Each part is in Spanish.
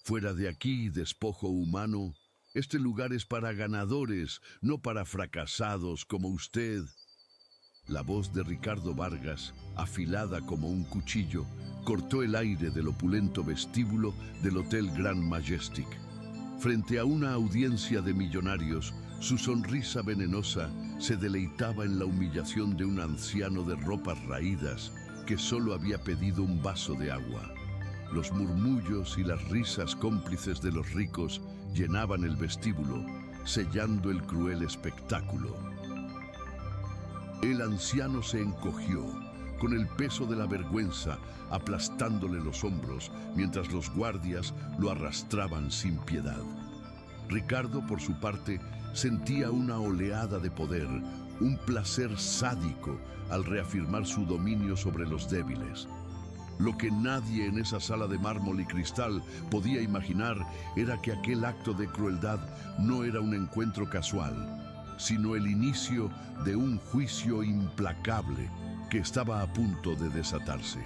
Fuera de aquí, despojo humano, este lugar es para ganadores, no para fracasados como usted. La voz de Ricardo Vargas, afilada como un cuchillo, cortó el aire del opulento vestíbulo del Hotel Grand Majestic. Frente a una audiencia de millonarios, su sonrisa venenosa se deleitaba en la humillación de un anciano de ropas raídas que solo había pedido un vaso de agua. Los murmullos y las risas cómplices de los ricos llenaban el vestíbulo, sellando el cruel espectáculo. El anciano se encogió, con el peso de la vergüenza aplastándole los hombros, mientras los guardias lo arrastraban sin piedad. Ricardo, por su parte, sentía una oleada de poder, un placer sádico al reafirmar su dominio sobre los débiles. Lo que nadie en esa sala de mármol y cristal podía imaginar era que aquel acto de crueldad no era un encuentro casual, sino el inicio de un juicio implacable que estaba a punto de desatarse.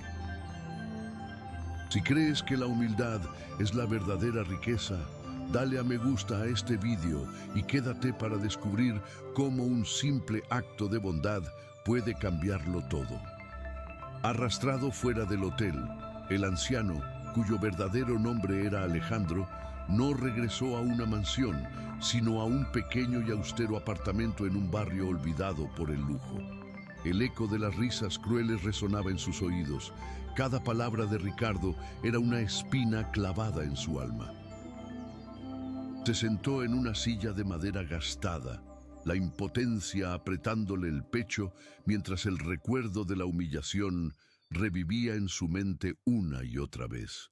Si crees que la humildad es la verdadera riqueza, dale a me gusta a este vídeo y quédate para descubrir cómo un simple acto de bondad puede cambiarlo todo. Arrastrado fuera del hotel, el anciano, cuyo verdadero nombre era Alejandro, no regresó a una mansión, sino a un pequeño y austero apartamento en un barrio olvidado por el lujo. El eco de las risas crueles resonaba en sus oídos. Cada palabra de Ricardo era una espina clavada en su alma. Se sentó en una silla de madera gastada, la impotencia apretándole el pecho mientras el recuerdo de la humillación revivía en su mente una y otra vez.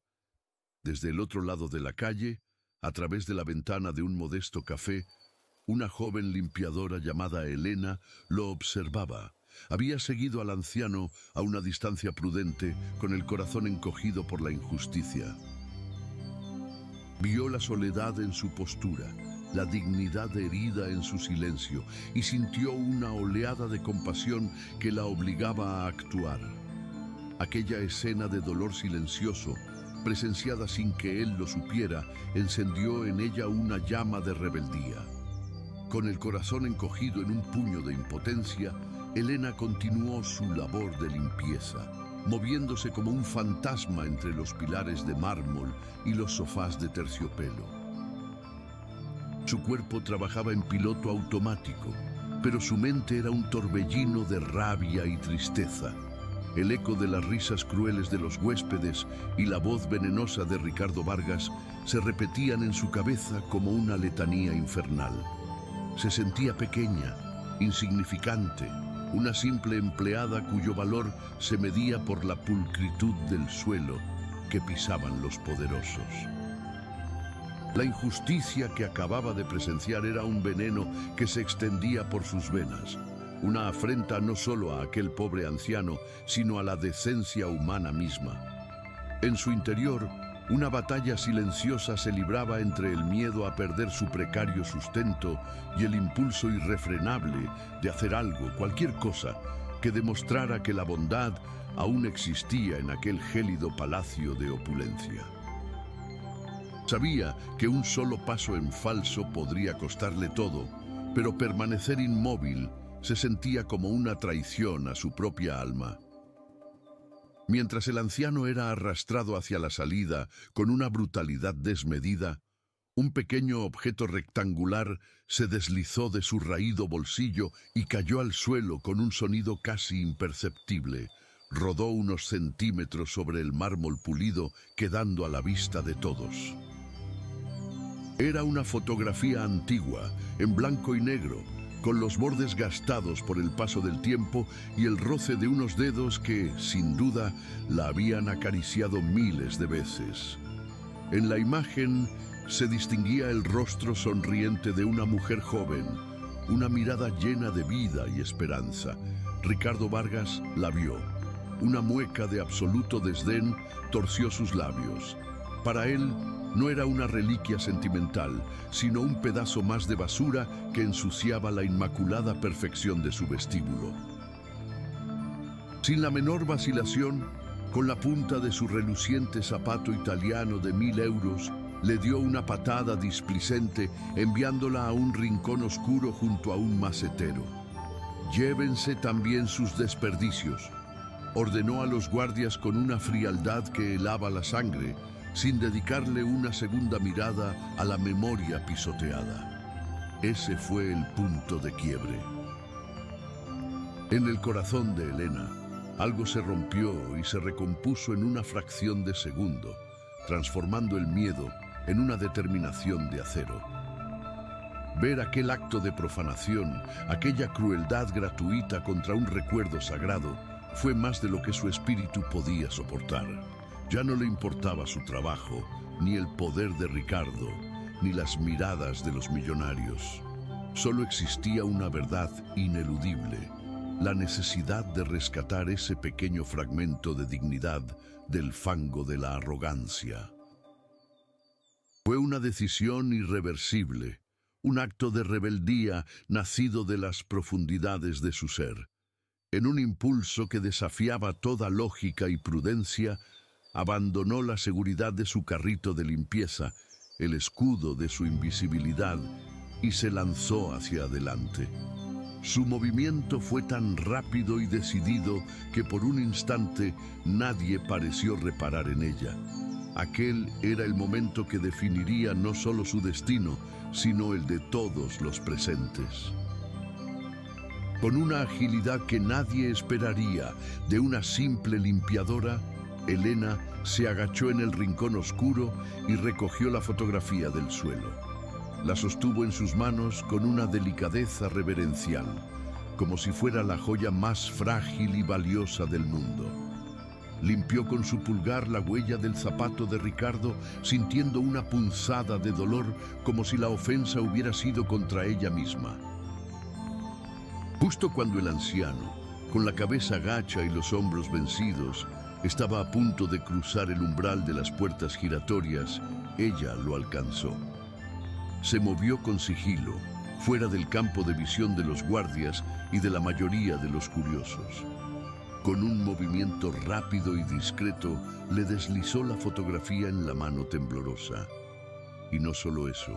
Desde el otro lado de la calle, a través de la ventana de un modesto café, una joven limpiadora llamada Elena lo observaba. Había seguido al anciano a una distancia prudente, con el corazón encogido por la injusticia. Vio la soledad en su postura, la dignidad herida en su silencio, y sintió una oleada de compasión que la obligaba a actuar. Aquella escena de dolor silencioso, presenciada sin que él lo supiera, encendió en ella una llama de rebeldía. Con el corazón encogido en un puño de impotencia, Elena continuó su labor de limpieza, moviéndose como un fantasma entre los pilares de mármol y los sofás de terciopelo. Su cuerpo trabajaba en piloto automático, pero su mente era un torbellino de rabia y tristeza. El eco de las risas crueles de los huéspedes y la voz venenosa de Ricardo Vargas se repetían en su cabeza como una letanía infernal. Se sentía pequeña, insignificante, una simple empleada cuyo valor se medía por la pulcritud del suelo que pisaban los poderosos. La injusticia que acababa de presenciar era un veneno que se extendía por sus venas, una afrenta no solo a aquel pobre anciano, sino a la decencia humana misma. En su interior, una batalla silenciosa se libraba entre el miedo a perder su precario sustento y el impulso irrefrenable de hacer algo, cualquier cosa, que demostrara que la bondad aún existía en aquel gélido palacio de opulencia. Sabía que un solo paso en falso podría costarle todo, pero permanecer inmóvil se sentía como una traición a su propia alma. Mientras el anciano era arrastrado hacia la salida con una brutalidad desmedida, un pequeño objeto rectangular se deslizó de su raído bolsillo y cayó al suelo con un sonido casi imperceptible. Rodó unos centímetros sobre el mármol pulido, quedando a la vista de todos. Era una fotografía antigua, en blanco y negro, con los bordes gastados por el paso del tiempo y el roce de unos dedos que, sin duda, la habían acariciado miles de veces. En la imagen se distinguía el rostro sonriente de una mujer joven, una mirada llena de vida y esperanza. Ricardo Vargas la vio. Una mueca de absoluto desdén torció sus labios. Para él, no era una reliquia sentimental, sino un pedazo más de basura que ensuciaba la inmaculada perfección de su vestíbulo. Sin la menor vacilación, con la punta de su reluciente zapato italiano de 1000 euros, Le dio una patada displicente, enviándola a un rincón oscuro junto a un macetero. «Llévense también sus desperdicios», ordenó a los guardias con una frialdad que helaba la sangre, sin dedicarle una segunda mirada a la memoria pisoteada. Ese fue el punto de quiebre. En el corazón de Elena, algo se rompió y se recompuso en una fracción de segundo, transformando el miedo en una determinación de acero. Ver aquel acto de profanación, aquella crueldad gratuita contra un recuerdo sagrado, fue más de lo que su espíritu podía soportar. Ya no le importaba su trabajo, ni el poder de Ricardo, ni las miradas de los millonarios. Solo existía una verdad ineludible: la necesidad de rescatar ese pequeño fragmento de dignidad del fango de la arrogancia. Fue una decisión irreversible, un acto de rebeldía nacido de las profundidades de su ser. En un impulso que desafiaba toda lógica y prudencia, abandonó la seguridad de su carrito de limpieza, el escudo de su invisibilidad, y se lanzó hacia adelante. Su movimiento fue tan rápido y decidido que por un instante nadie pareció reparar en ella. Aquel era el momento que definiría no solo su destino, sino el de todos los presentes. Con una agilidad que nadie esperaría de una simple limpiadora, Elena se agachó en el rincón oscuro y recogió la fotografía del suelo. La sostuvo en sus manos con una delicadeza reverencial, como si fuera la joya más frágil y valiosa del mundo. Limpió con su pulgar la huella del zapato de Ricardo, sintiendo una punzada de dolor, como si la ofensa hubiera sido contra ella misma. Justo cuando el anciano, con la cabeza gacha y los hombros vencidos, estaba a punto de cruzar el umbral de las puertas giratorias, ella lo alcanzó. Se movió con sigilo, fuera del campo de visión de los guardias y de la mayoría de los curiosos. Con un movimiento rápido y discreto, le deslizó la fotografía en la mano temblorosa. Y no solo eso,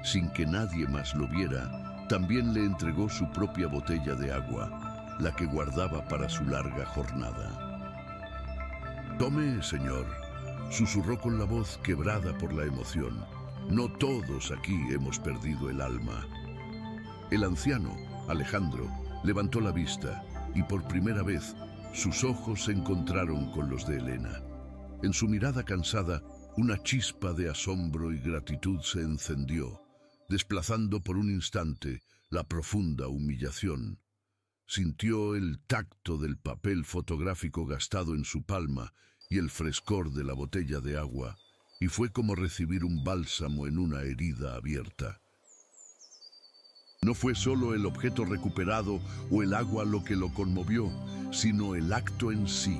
sin que nadie más lo viera, también le entregó su propia botella de agua, la que guardaba para su larga jornada. «Tome, señor», susurró con la voz quebrada por la emoción. «No todos aquí hemos perdido el alma». El anciano, Alejandro, levantó la vista y por primera vez sus ojos se encontraron con los de Elena. En su mirada cansada, una chispa de asombro y gratitud se encendió, desplazando por un instante la profunda humillación. Sintió el tacto del papel fotográfico gastado en su palma y el frescor de la botella de agua, y fue como recibir un bálsamo en una herida abierta. No fue solo el objeto recuperado o el agua lo que lo conmovió, sino el acto en sí,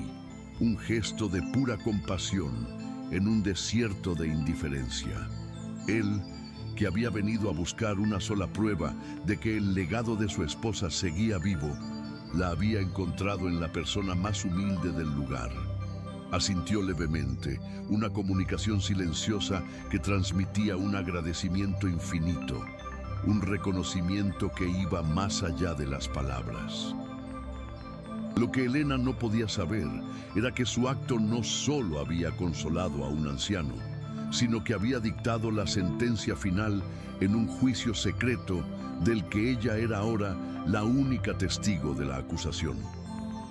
un gesto de pura compasión en un desierto de indiferencia. Él, que había venido a buscar una sola prueba de que el legado de su esposa seguía vivo, la había encontrado en la persona más humilde del lugar. Asintió levemente, una comunicación silenciosa que transmitía un agradecimiento infinito, un reconocimiento que iba más allá de las palabras. Lo que Elena no podía saber era que su acto no solo había consolado a un anciano, sino que había dictado la sentencia final en un juicio secreto del que ella era ahora la única testigo de la acusación.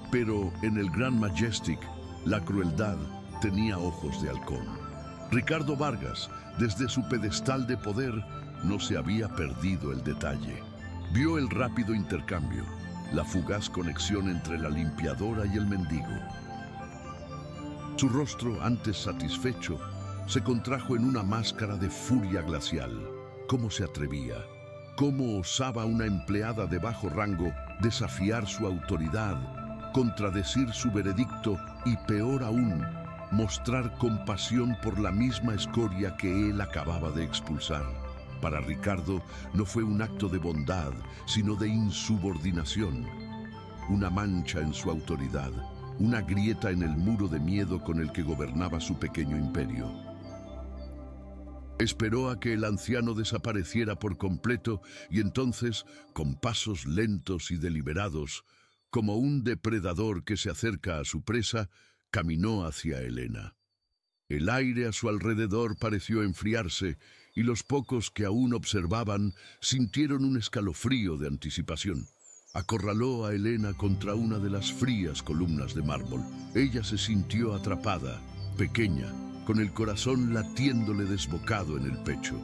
Pero en el Grand Majestic, la crueldad tenía ojos de halcón. Ricardo Vargas, desde su pedestal de poder, no se había perdido el detalle. Vio el rápido intercambio, la fugaz conexión entre la limpiadora y el mendigo. Su rostro, antes satisfecho, se contrajo en una máscara de furia glacial. ¿Cómo se atrevía? ¿Cómo osaba una empleada de bajo rango desafiar su autoridad, contradecir su veredicto y, peor aún, mostrar compasión por la misma escoria que él acababa de expulsar? Para Ricardo no fue un acto de bondad, sino de insubordinación. Una mancha en su autoridad, una grieta en el muro de miedo con el que gobernaba su pequeño imperio. Esperó a que el anciano desapareciera por completo y entonces, con pasos lentos y deliberados, como un depredador que se acerca a su presa, caminó hacia Helena. El aire a su alrededor pareció enfriarse y los pocos que aún observaban sintieron un escalofrío de anticipación. Acorraló a Helena contra una de las frías columnas de mármol. Ella se sintió atrapada, pequeña, con el corazón latiéndole desbocado en el pecho.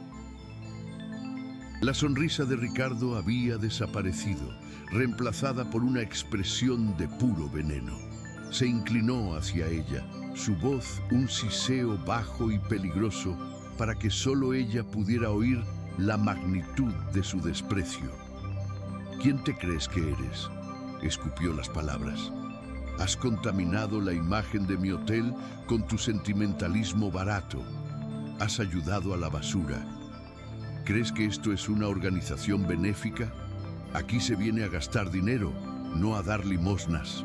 La sonrisa de Ricardo había desaparecido, reemplazada por una expresión de puro veneno. Se inclinó hacia ella, su voz un siseo bajo y peligroso para que solo ella pudiera oír la magnitud de su desprecio. ¿Quién te crees que eres?, escupió las palabras. Has contaminado la imagen de mi hotel con tu sentimentalismo barato. Has ayudado a la basura. ¿Crees que esto es una organización benéfica? Aquí se viene a gastar dinero, no a dar limosnas.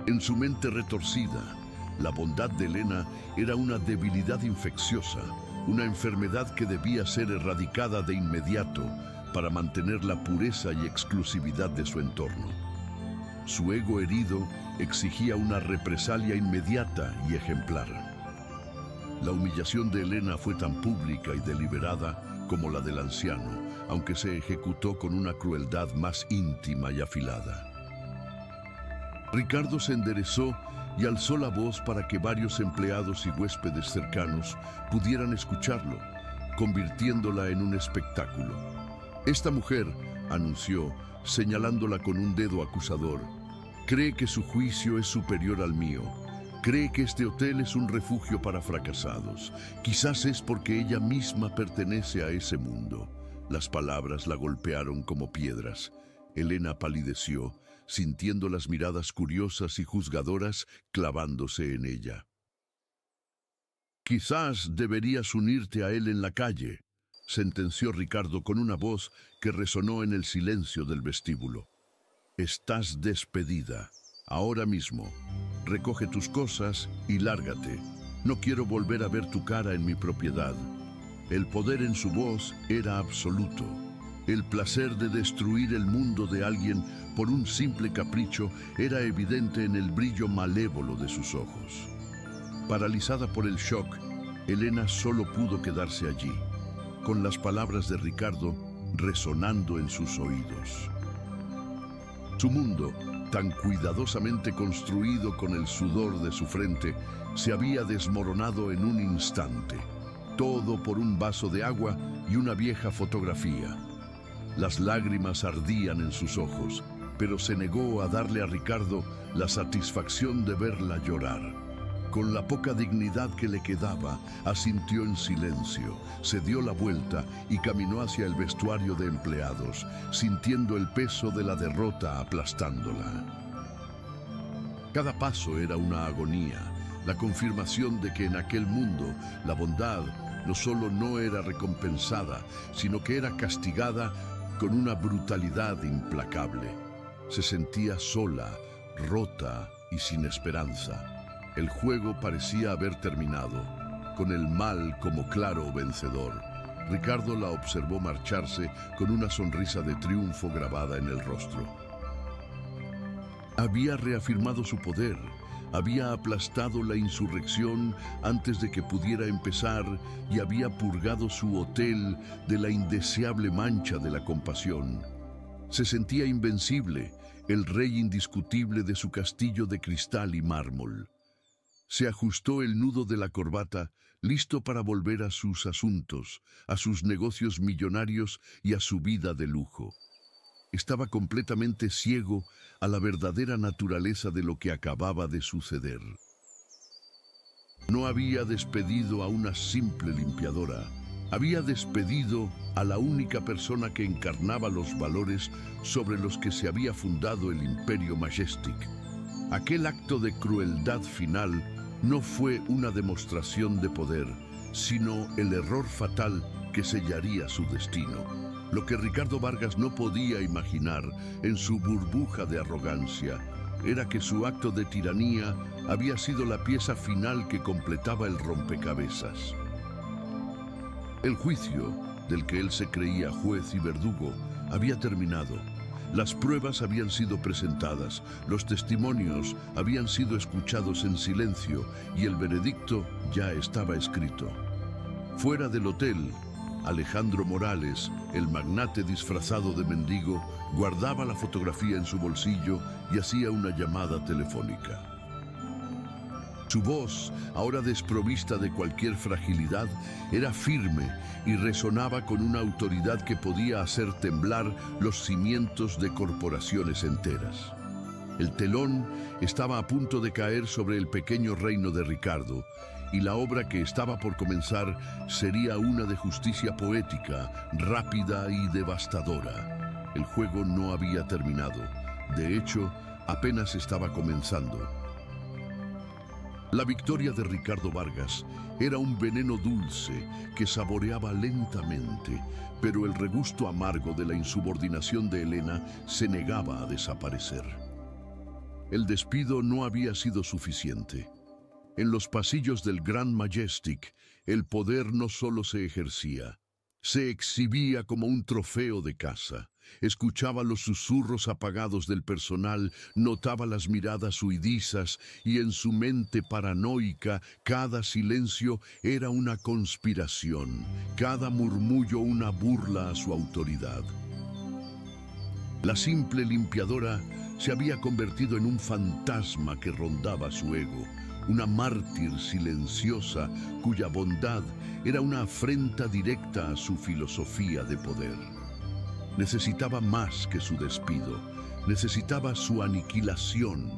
En su mente retorcida, la bondad de Helena era una debilidad infecciosa, una enfermedad que debía ser erradicada de inmediato para mantener la pureza y exclusividad de su entorno. Su ego herido exigía una represalia inmediata y ejemplar. La humillación de Helena fue tan pública y deliberada como la del anciano, aunque se ejecutó con una crueldad más íntima y afilada. Ricardo se enderezó y alzó la voz para que varios empleados y huéspedes cercanos pudieran escucharlo, convirtiéndola en un espectáculo. Esta mujer, anunció, señalándola con un dedo acusador, cree que su juicio es superior al mío. Cree que este hotel es un refugio para fracasados. Quizás es porque ella misma pertenece a ese mundo. Las palabras la golpearon como piedras. Helena palideció, sintiendo las miradas curiosas y juzgadoras clavándose en ella. Quizás deberías unirte a él en la calle, sentenció Ricardo con una voz que resonó en el silencio del vestíbulo. Estás despedida, ahora mismo. Recoge tus cosas y lárgate. No quiero volver a ver tu cara en mi propiedad. El poder en su voz era absoluto. El placer de destruir el mundo de alguien por un simple capricho era evidente en el brillo malévolo de sus ojos. Paralizada por el shock, Helena solo pudo quedarse allí, con las palabras de Ricardo resonando en sus oídos. Su mundo, tan cuidadosamente construido con el sudor de su frente, se había desmoronado en un instante. Todo por un vaso de agua y una vieja fotografía. Las lágrimas ardían en sus ojos, pero se negó a darle a Ricardo la satisfacción de verla llorar. Con la poca dignidad que le quedaba, asintió en silencio, se dio la vuelta y caminó hacia el vestuario de empleados, sintiendo el peso de la derrota aplastándola. Cada paso era una agonía, la confirmación de que en aquel mundo la bondad no solo no era recompensada, sino que era castigada con una brutalidad implacable. Se sentía sola, rota y sin esperanza. El juego parecía haber terminado, con el mal como claro vencedor. Ricardo la observó marcharse con una sonrisa de triunfo grabada en el rostro. Había reafirmado su poder, había aplastado la insurrección antes de que pudiera empezar y había purgado su hotel de la indeseable mancha de la compasión. Se sentía invencible, el rey indiscutible de su castillo de cristal y mármol. Se ajustó el nudo de la corbata, listo para volver a sus asuntos, a sus negocios millonarios y a su vida de lujo. Estaba completamente ciego a la verdadera naturaleza de lo que acababa de suceder. No había despedido a una simple limpiadora. Había despedido a la única persona que encarnaba los valores sobre los que se había fundado el Imperio Majestic. Aquel acto de crueldad final no fue una demostración de poder, sino el error fatal que sellaría su destino. Lo que Ricardo Vargas no podía imaginar en su burbuja de arrogancia era que su acto de tiranía había sido la pieza final que completaba el rompecabezas. El juicio, del que él se creía juez y verdugo, había terminado. Las pruebas habían sido presentadas, los testimonios habían sido escuchados en silencio y el veredicto ya estaba escrito. Fuera del hotel, Alejandro Morales, el magnate disfrazado de mendigo, guardaba la fotografía en su bolsillo y hacía una llamada telefónica. Su voz, ahora desprovista de cualquier fragilidad, era firme y resonaba con una autoridad que podía hacer temblar los cimientos de corporaciones enteras. El telón estaba a punto de caer sobre el pequeño reino de Ricardo, y la obra que estaba por comenzar sería una de justicia poética, rápida y devastadora. El juego no había terminado. De hecho, apenas estaba comenzando. La victoria de Ricardo Vargas era un veneno dulce que saboreaba lentamente, pero el regusto amargo de la insubordinación de Elena se negaba a desaparecer. El despido no había sido suficiente. En los pasillos del Grand Majestic, el poder no solo se ejercía, se exhibía como un trofeo de caza. Escuchaba los susurros apagados del personal, notaba las miradas huidizas y en su mente paranoica cada silencio era una conspiración, cada murmullo una burla a su autoridad. La simple limpiadora se había convertido en un fantasma que rondaba su ego, una mártir silenciosa cuya bondad era una afrenta directa a su filosofía de poder. Necesitaba más que su despido, necesitaba su aniquilación.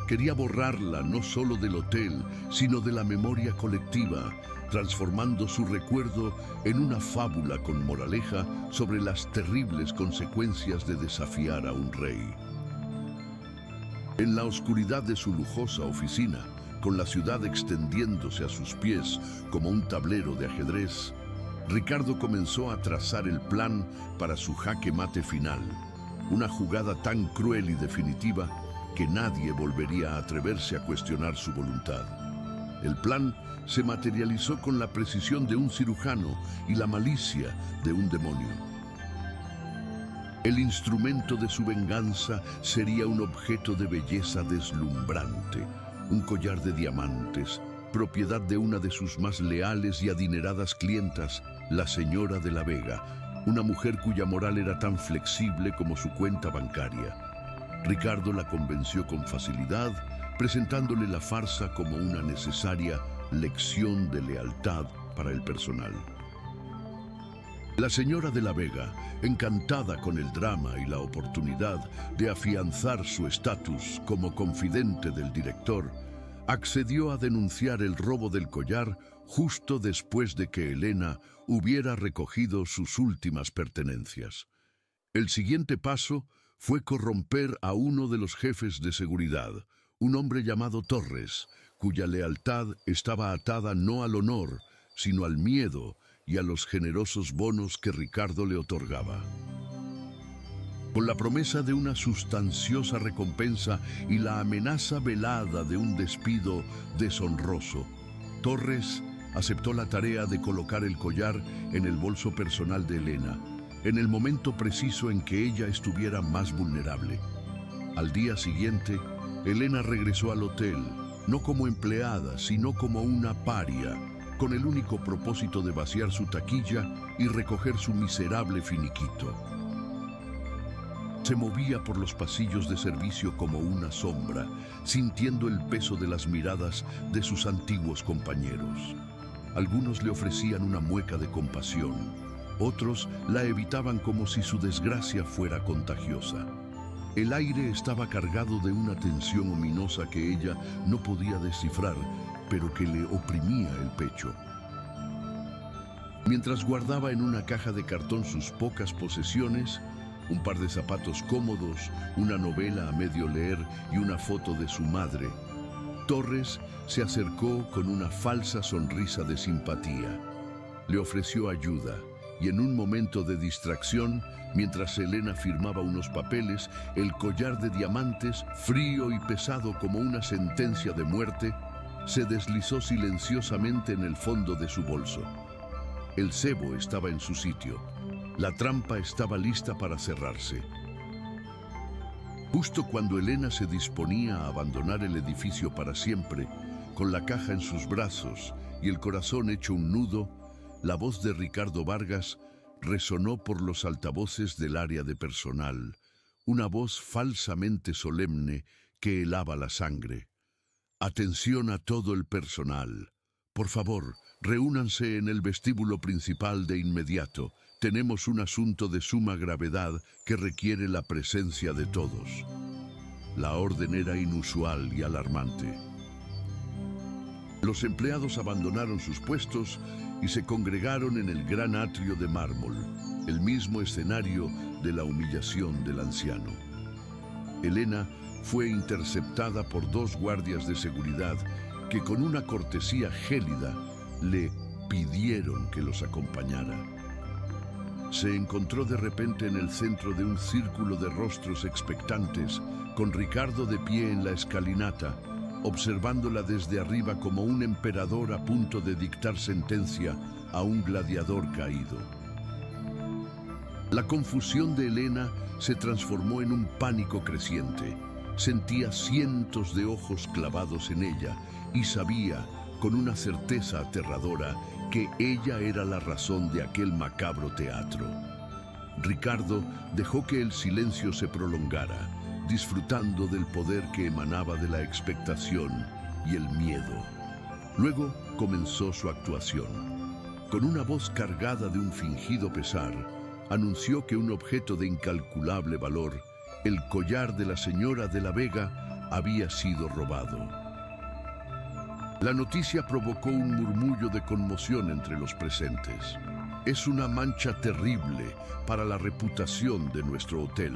Quería borrarla no solo del hotel, sino de la memoria colectiva, transformando su recuerdo en una fábula con moraleja sobre las terribles consecuencias de desafiar a un rey. En la oscuridad de su lujosa oficina, con la ciudad extendiéndose a sus pies como un tablero de ajedrez, Ricardo comenzó a trazar el plan para su jaque mate final, una jugada tan cruel y definitiva que nadie volvería a atreverse a cuestionar su voluntad. El plan se materializó con la precisión de un cirujano y la malicia de un demonio. El instrumento de su venganza sería un objeto de belleza deslumbrante, un collar de diamantes, propiedad de una de sus más leales y adineradas clientas, la señora de la Vega, una mujer cuya moral era tan flexible como su cuenta bancaria. Ricardo la convenció con facilidad, presentándole la farsa como una necesaria lección de lealtad para el personal. La señora de la Vega, encantada con el drama y la oportunidad de afianzar su estatus como confidente del director, accedió a denunciar el robo del collar justo después de que Elena hubiera recogido sus últimas pertenencias. El siguiente paso fue corromper a uno de los jefes de seguridad, un hombre llamado Torres, cuya lealtad estaba atada no al honor, sino al miedo y a los generosos bonos que Ricardo le otorgaba. Con la promesa de una sustanciosa recompensa y la amenaza velada de un despido deshonroso, Torres aceptó la tarea de colocar el collar en el bolso personal de Elena, en el momento preciso en que ella estuviera más vulnerable. Al día siguiente, Elena regresó al hotel, no como empleada, sino como una paria, con el único propósito de vaciar su taquilla y recoger su miserable finiquito. Se movía por los pasillos de servicio como una sombra, sintiendo el peso de las miradas de sus antiguos compañeros. Algunos le ofrecían una mueca de compasión, otros la evitaban como si su desgracia fuera contagiosa. El aire estaba cargado de una tensión ominosa que ella no podía descifrar, pero que le oprimía el pecho. Mientras guardaba en una caja de cartón sus pocas posesiones, un par de zapatos cómodos, una novela a medio leer y una foto de su madre, Torres se acercó con una falsa sonrisa de simpatía. Le ofreció ayuda y en un momento de distracción, mientras Elena firmaba unos papeles, el collar de diamantes, frío y pesado como una sentencia de muerte, se deslizó silenciosamente en el fondo de su bolso. El cebo estaba en su sitio. La trampa estaba lista para cerrarse. Justo cuando Helena se disponía a abandonar el edificio para siempre, con la caja en sus brazos y el corazón hecho un nudo, la voz de Ricardo Vargas resonó por los altavoces del área de personal, una voz falsamente solemne que helaba la sangre. Atención a todo el personal. Por favor, reúnanse en el vestíbulo principal de inmediato. Tenemos un asunto de suma gravedad que requiere la presencia de todos. La orden era inusual y alarmante. Los empleados abandonaron sus puestos y se congregaron en el gran atrio de mármol, el mismo escenario de la humillación del anciano. Helena fue interceptada por 2 guardias de seguridad que con una cortesía gélida le pidieron que los acompañara. Se encontró de repente en el centro de un círculo de rostros expectantes, con Ricardo de pie en la escalinata, observándola desde arriba como un emperador a punto de dictar sentencia a un gladiador caído. La confusión de Helena se transformó en un pánico creciente. Sentía cientos de ojos clavados en ella y sabía, con una certeza aterradora, que ella era la razón de aquel macabro teatro. Ricardo dejó que el silencio se prolongara, disfrutando del poder que emanaba de la expectación y el miedo. Luego comenzó su actuación. Con una voz cargada de un fingido pesar, anunció que un objeto de incalculable valor, el collar de la señora de la Vega, había sido robado. La noticia provocó un murmullo de conmoción entre los presentes. Es una mancha terrible para la reputación de nuestro hotel,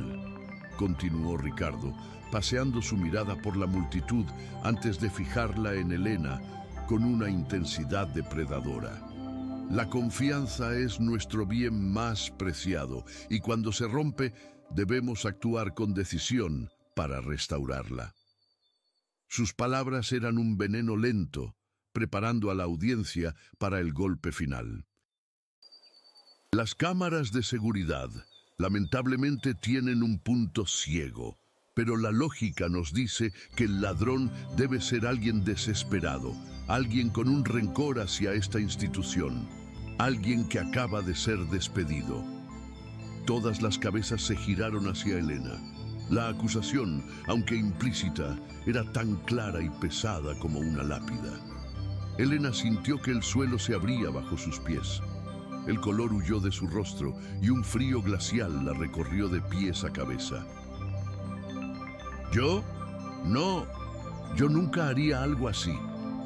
continuó Ricardo, paseando su mirada por la multitud antes de fijarla en Helena con una intensidad depredadora. La confianza es nuestro bien más preciado y cuando se rompe debemos actuar con decisión para restaurarla. Sus palabras eran un veneno lento, preparando a la audiencia para el golpe final. Las cámaras de seguridad, lamentablemente, tienen un punto ciego, pero la lógica nos dice que el ladrón debe ser alguien desesperado, alguien con un rencor hacia esta institución, alguien que acaba de ser despedido. Todas las cabezas se giraron hacia Helena. La acusación, aunque implícita, era tan clara y pesada como una lápida. Helena sintió que el suelo se abría bajo sus pies. El color huyó de su rostro y un frío glacial la recorrió de pies a cabeza. ¿Yo? No, yo nunca haría algo así,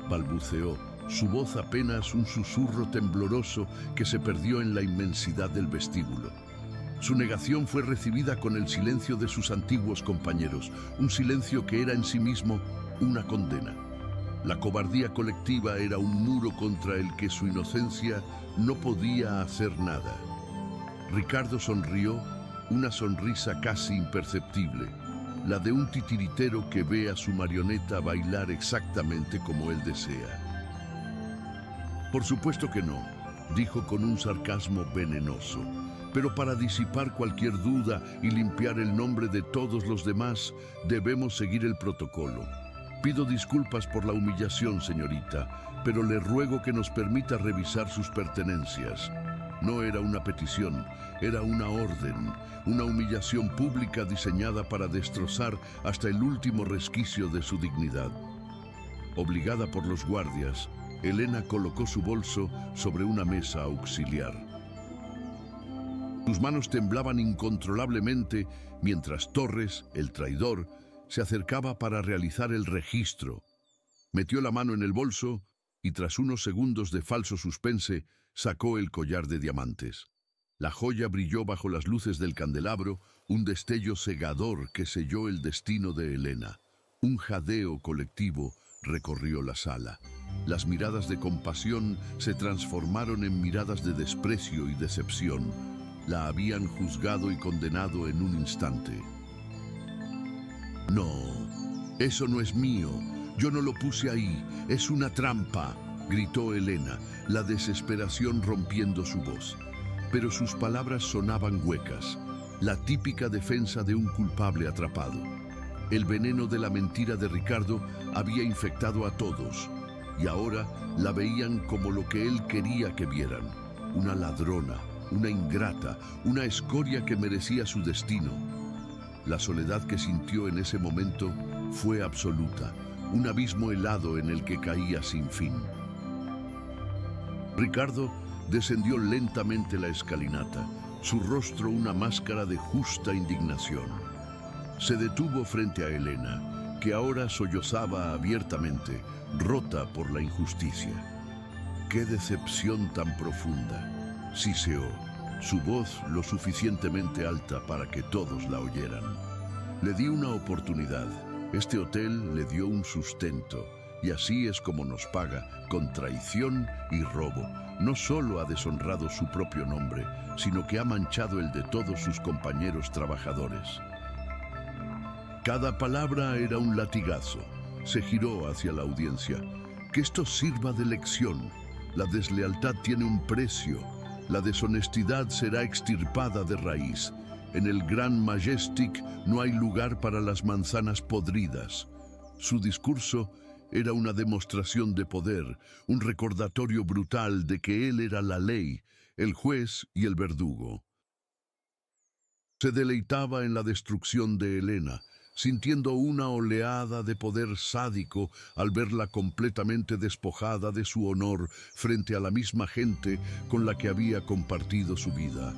balbuceó, su voz apenas un susurro tembloroso que se perdió en la inmensidad del vestíbulo. Su negación fue recibida con el silencio de sus antiguos compañeros, un silencio que era en sí mismo una condena. La cobardía colectiva era un muro contra el que su inocencia no podía hacer nada. Ricardo sonrió, una sonrisa casi imperceptible, la de un titiritero que ve a su marioneta bailar exactamente como él desea. Por supuesto que no, dijo con un sarcasmo venenoso. Pero para disipar cualquier duda y limpiar el nombre de todos los demás, debemos seguir el protocolo. Pido disculpas por la humillación, señorita, pero le ruego que nos permita revisar sus pertenencias. No era una petición, era una orden, una humillación pública diseñada para destrozar hasta el último resquicio de su dignidad. Obligada por los guardias, Helena colocó su bolso sobre una mesa auxiliar. Sus manos temblaban incontrolablemente mientras Torres, el traidor, se acercaba para realizar el registro. Metió la mano en el bolso y tras unos segundos de falso suspense sacó el collar de diamantes. La joya brilló bajo las luces del candelabro, un destello cegador que selló el destino de Helena. Un jadeo colectivo recorrió la sala. Las miradas de compasión se transformaron en miradas de desprecio y decepción. La habían juzgado y condenado en un instante. No, eso no es mío. Yo no lo puse ahí. Es una trampa, gritó Elena, la desesperación rompiendo su voz. Pero sus palabras sonaban huecas, la típica defensa de un culpable atrapado. El veneno de la mentira de Ricardo había infectado a todos, y ahora la veían como lo que él quería que vieran: una ladrona, una ingrata, una escoria que merecía su destino. La soledad que sintió en ese momento fue absoluta, un abismo helado en el que caía sin fin. Ricardo descendió lentamente la escalinata, su rostro una máscara de justa indignación. Se detuvo frente a Elena, que ahora sollozaba abiertamente, rota por la injusticia. ¡Qué decepción tan profunda!, siseó, su voz lo suficientemente alta para que todos la oyeran. Le di una oportunidad. Este hotel le dio un sustento, y así es como nos paga, con traición y robo. No solo ha deshonrado su propio nombre, sino que ha manchado el de todos sus compañeros trabajadores. Cada palabra era un latigazo. Se giró hacia la audiencia. Que esto sirva de lección. La deslealtad tiene un precio. La deshonestidad será extirpada de raíz. En el Gran Majestic no hay lugar para las manzanas podridas. Su discurso era una demostración de poder, un recordatorio brutal de que él era la ley, el juez y el verdugo. Se deleitaba en la destrucción de Elena, sintiendo una oleada de poder sádico al verla completamente despojada de su honor frente a la misma gente con la que había compartido su vida.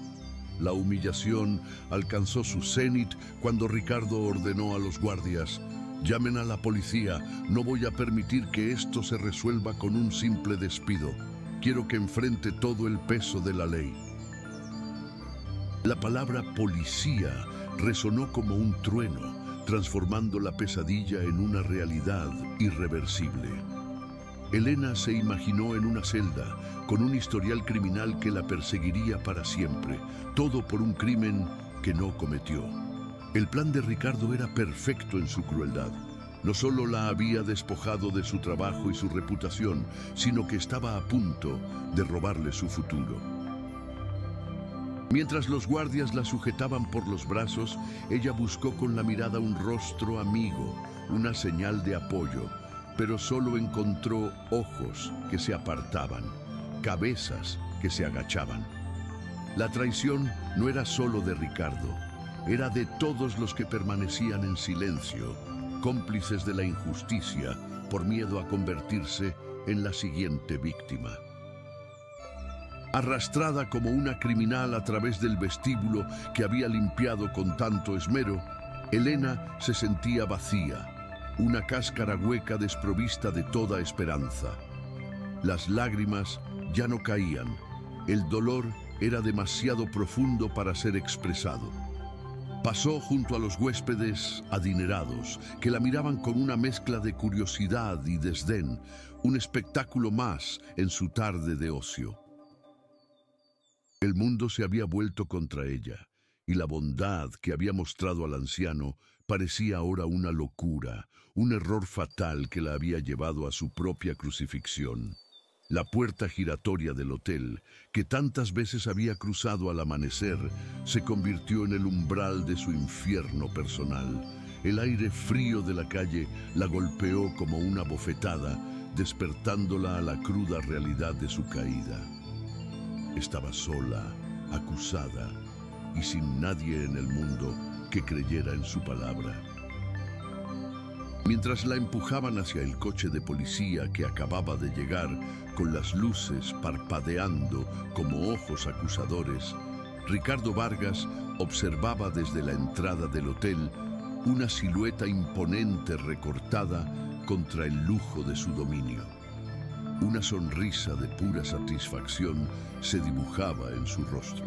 La humillación alcanzó su cenit cuando Ricardo ordenó a los guardias: «Llamen a la policía, no voy a permitir que esto se resuelva con un simple despido. Quiero que enfrente todo el peso de la ley». La palabra policía resonó como un trueno, transformando la pesadilla en una realidad irreversible. Elena se imaginó en una celda, con un historial criminal que la perseguiría para siempre, todo por un crimen que no cometió. El plan de Ricardo era perfecto en su crueldad. No solo la había despojado de su trabajo y su reputación, sino que estaba a punto de robarle su futuro. Mientras los guardias la sujetaban por los brazos, ella buscó con la mirada un rostro amigo, una señal de apoyo, pero solo encontró ojos que se apartaban, cabezas que se agachaban. La traición no era solo de Ricardo, era de todos los que permanecían en silencio, cómplices de la injusticia, por miedo a convertirse en la siguiente víctima. Arrastrada como una criminal a través del vestíbulo que había limpiado con tanto esmero, Elena se sentía vacía, una cáscara hueca desprovista de toda esperanza. Las lágrimas ya no caían, el dolor era demasiado profundo para ser expresado. Pasó junto a los huéspedes adinerados, que la miraban con una mezcla de curiosidad y desdén, un espectáculo más en su tarde de ocio. El mundo se había vuelto contra ella, y la bondad que había mostrado al anciano parecía ahora una locura, un error fatal que la había llevado a su propia crucifixión. La puerta giratoria del hotel, que tantas veces había cruzado al amanecer, se convirtió en el umbral de su infierno personal. El aire frío de la calle la golpeó como una bofetada, despertándola a la cruda realidad de su caída. Estaba sola, acusada, y sin nadie en el mundo que creyera en su palabra. Mientras la empujaban hacia el coche de policía que acababa de llegar, con las luces parpadeando como ojos acusadores, Ricardo Vargas observaba desde la entrada del hotel una silueta imponente recortada contra el lujo de su dominio. Una sonrisa de pura satisfacción se dibujaba en su rostro.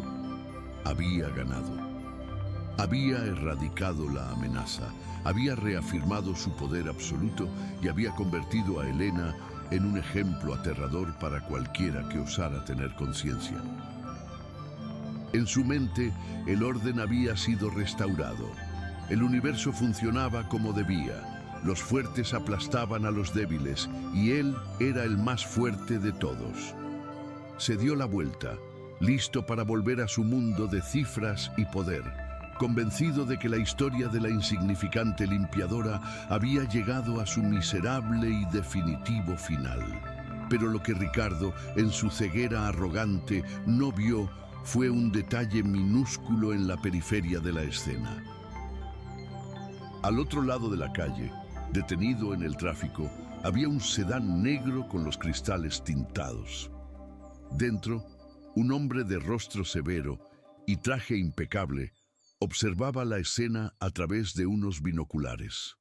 Había ganado. Había erradicado la amenaza, había reafirmado su poder absoluto y había convertido a Elena en un ejemplo aterrador para cualquiera que osara tener conciencia. En su mente, el orden había sido restaurado. El universo funcionaba como debía. Los fuertes aplastaban a los débiles y él era el más fuerte de todos. Se dio la vuelta, listo para volver a su mundo de cifras y poder, convencido de que la historia de la insignificante limpiadora había llegado a su miserable y definitivo final. Pero lo que Ricardo, en su ceguera arrogante, no vio fue un detalle minúsculo en la periferia de la escena. Al otro lado de la calle, detenido en el tráfico, había un sedán negro con los cristales tintados. Dentro, un hombre de rostro severo y traje impecable observaba la escena a través de unos binoculares.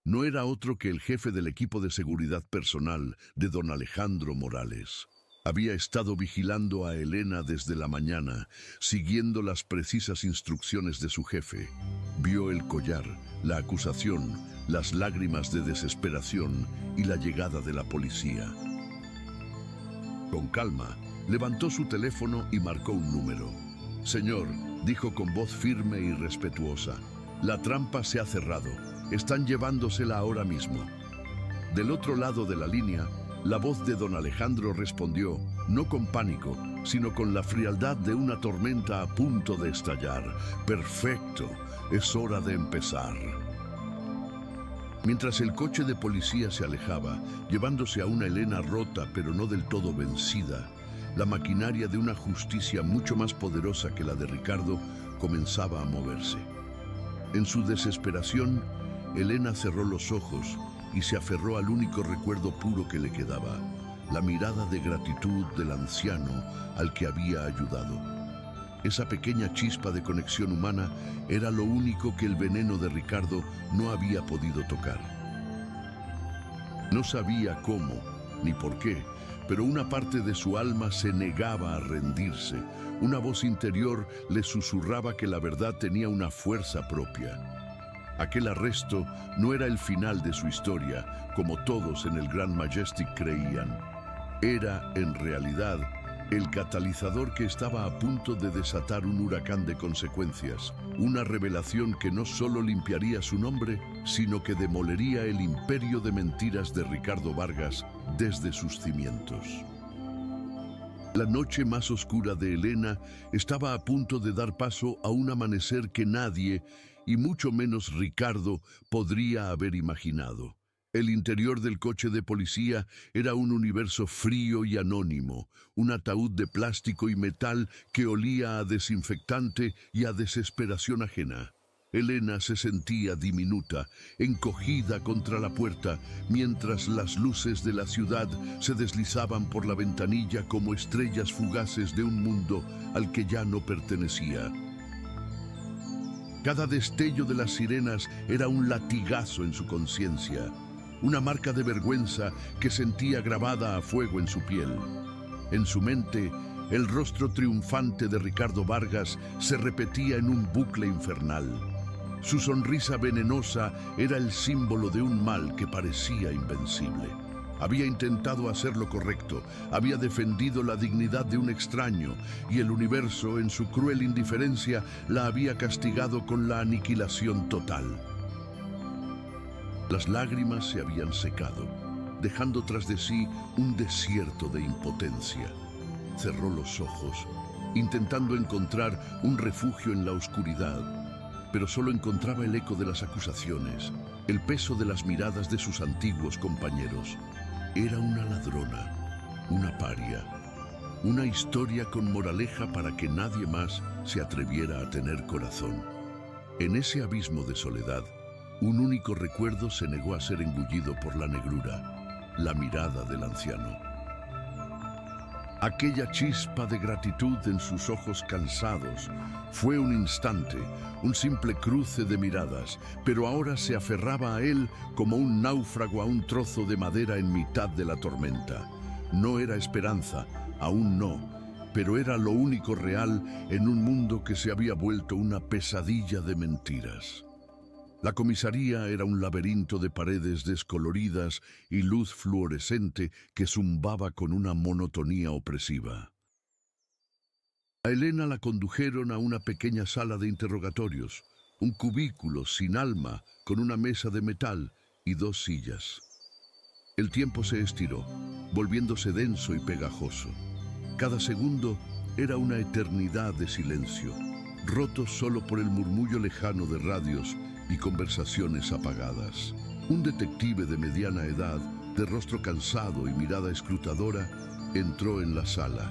No era otro que el jefe del equipo de seguridad personal de don Alejandro Morales. Había estado vigilando a Elena desde la mañana, siguiendo las precisas instrucciones de su jefe. Vio el collar, la acusación, las lágrimas de desesperación y la llegada de la policía. Con calma, levantó su teléfono y marcó un número. «Señor», dijo con voz firme y respetuosa, «la trampa se ha cerrado. Están llevándosela ahora mismo». Del otro lado de la línea, la voz de don Alejandro respondió, no con pánico, sino con la frialdad de una tormenta a punto de estallar. «Perfecto, es hora de empezar». Mientras el coche de policía se alejaba, llevándose a una Elena rota pero no del todo vencida, la maquinaria de una justicia mucho más poderosa que la de Ricardo comenzaba a moverse. En su desesperación, Elena cerró los ojos y se aferró al único recuerdo puro que le quedaba, la mirada de gratitud del anciano al que había ayudado. Esa pequeña chispa de conexión humana era lo único que el veneno de Ricardo no había podido tocar. No sabía cómo ni por qué, pero una parte de su alma se negaba a rendirse. Una voz interior le susurraba que la verdad tenía una fuerza propia. Aquel arresto no era el final de su historia, como todos en el Grand Majestic creían. Era, en realidad, el catalizador que estaba a punto de desatar un huracán de consecuencias, una revelación que no solo limpiaría su nombre, sino que demolería el imperio de mentiras de Ricardo Vargas desde sus cimientos. La noche más oscura de Elena estaba a punto de dar paso a un amanecer que nadie, y mucho menos Ricardo, podría haber imaginado. El interior del coche de policía era un universo frío y anónimo, un ataúd de plástico y metal que olía a desinfectante y a desesperación ajena. Elena se sentía diminuta, encogida contra la puerta, mientras las luces de la ciudad se deslizaban por la ventanilla como estrellas fugaces de un mundo al que ya no pertenecía. Cada destello de las sirenas era un latigazo en su conciencia, una marca de vergüenza que sentía grabada a fuego en su piel. En su mente, el rostro triunfante de Ricardo Vargas se repetía en un bucle infernal. Su sonrisa venenosa era el símbolo de un mal que parecía invencible. Había intentado hacer lo correcto, había defendido la dignidad de un extraño, y el universo, en su cruel indiferencia, la había castigado con la aniquilación total. Las lágrimas se habían secado, dejando tras de sí un desierto de impotencia. Cerró los ojos, intentando encontrar un refugio en la oscuridad, pero solo encontraba el eco de las acusaciones, el peso de las miradas de sus antiguos compañeros. Era una ladrona, una paria, una historia con moraleja para que nadie más se atreviera a tener corazón. En ese abismo de soledad, un único recuerdo se negó a ser engullido por la negrura, la mirada del anciano. Aquella chispa de gratitud en sus ojos cansados fue un instante, un simple cruce de miradas, pero ahora se aferraba a él como un náufrago a un trozo de madera en mitad de la tormenta. No era esperanza, aún no, pero era lo único real en un mundo que se había vuelto una pesadilla de mentiras. La comisaría era un laberinto de paredes descoloridas y luz fluorescente que zumbaba con una monotonía opresiva. A Elena la condujeron a una pequeña sala de interrogatorios, un cubículo sin alma con una mesa de metal y 2 sillas. El tiempo se estiró, volviéndose denso y pegajoso. Cada segundo era una eternidad de silencio, roto solo por el murmullo lejano de radios y conversaciones apagadas. Un detective de mediana edad, de rostro cansado y mirada escrutadora, entró en la sala.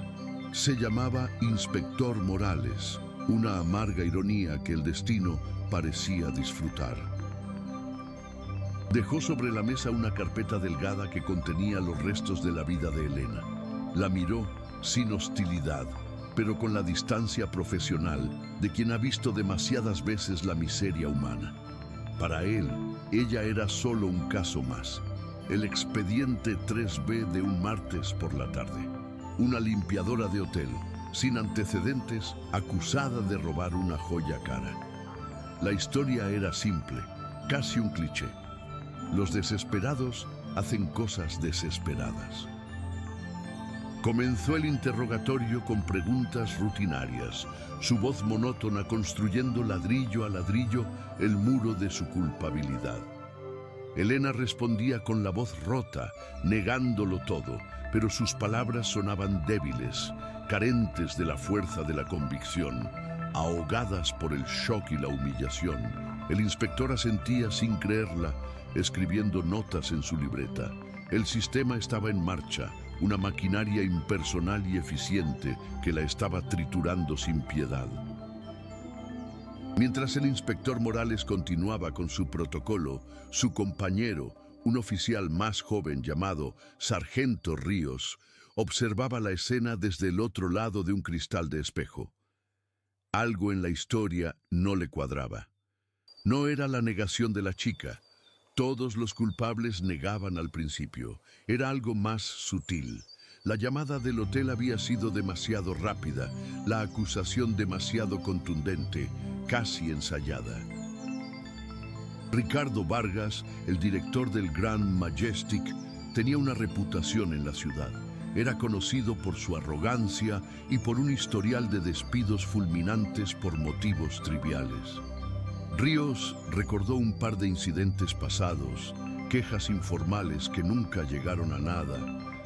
Se llamaba Inspector Morales, una amarga ironía que el destino parecía disfrutar. Dejó sobre la mesa una carpeta delgada que contenía los restos de la vida de Elena. La miró sin hostilidad, pero con la distancia profesional de quien ha visto demasiadas veces la miseria humana. Para él, ella era solo un caso más, el expediente 3B de un martes por la tarde. Una limpiadora de hotel, sin antecedentes, acusada de robar una joya cara. La historia era simple, casi un cliché. Los desesperados hacen cosas desesperadas. Comenzó el interrogatorio con preguntas rutinarias, su voz monótona construyendo ladrillo a ladrillo el muro de su culpabilidad. Elena respondía con la voz rota, negándolo todo, pero sus palabras sonaban débiles, carentes de la fuerza de la convicción, ahogadas por el shock y la humillación. El inspector asentía sin creerla, escribiendo notas en su libreta. El sistema estaba en marcha, una maquinaria impersonal y eficiente que la estaba triturando sin piedad. Mientras el inspector Morales continuaba con su protocolo, su compañero, un oficial más joven llamado Sargento Ríos, observaba la escena desde el otro lado de un cristal de espejo. Algo en la historia no le cuadraba. No era la negación de la chica. Todos los culpables negaban al principio. Era algo más sutil. La llamada del hotel había sido demasiado rápida, la acusación demasiado contundente, casi ensayada. Ricardo Vargas, el director del Grand Majestic, tenía una reputación en la ciudad. Era conocido por su arrogancia y por un historial de despidos fulminantes por motivos triviales. Ríos recordó un par de incidentes pasados, quejas informales que nunca llegaron a nada,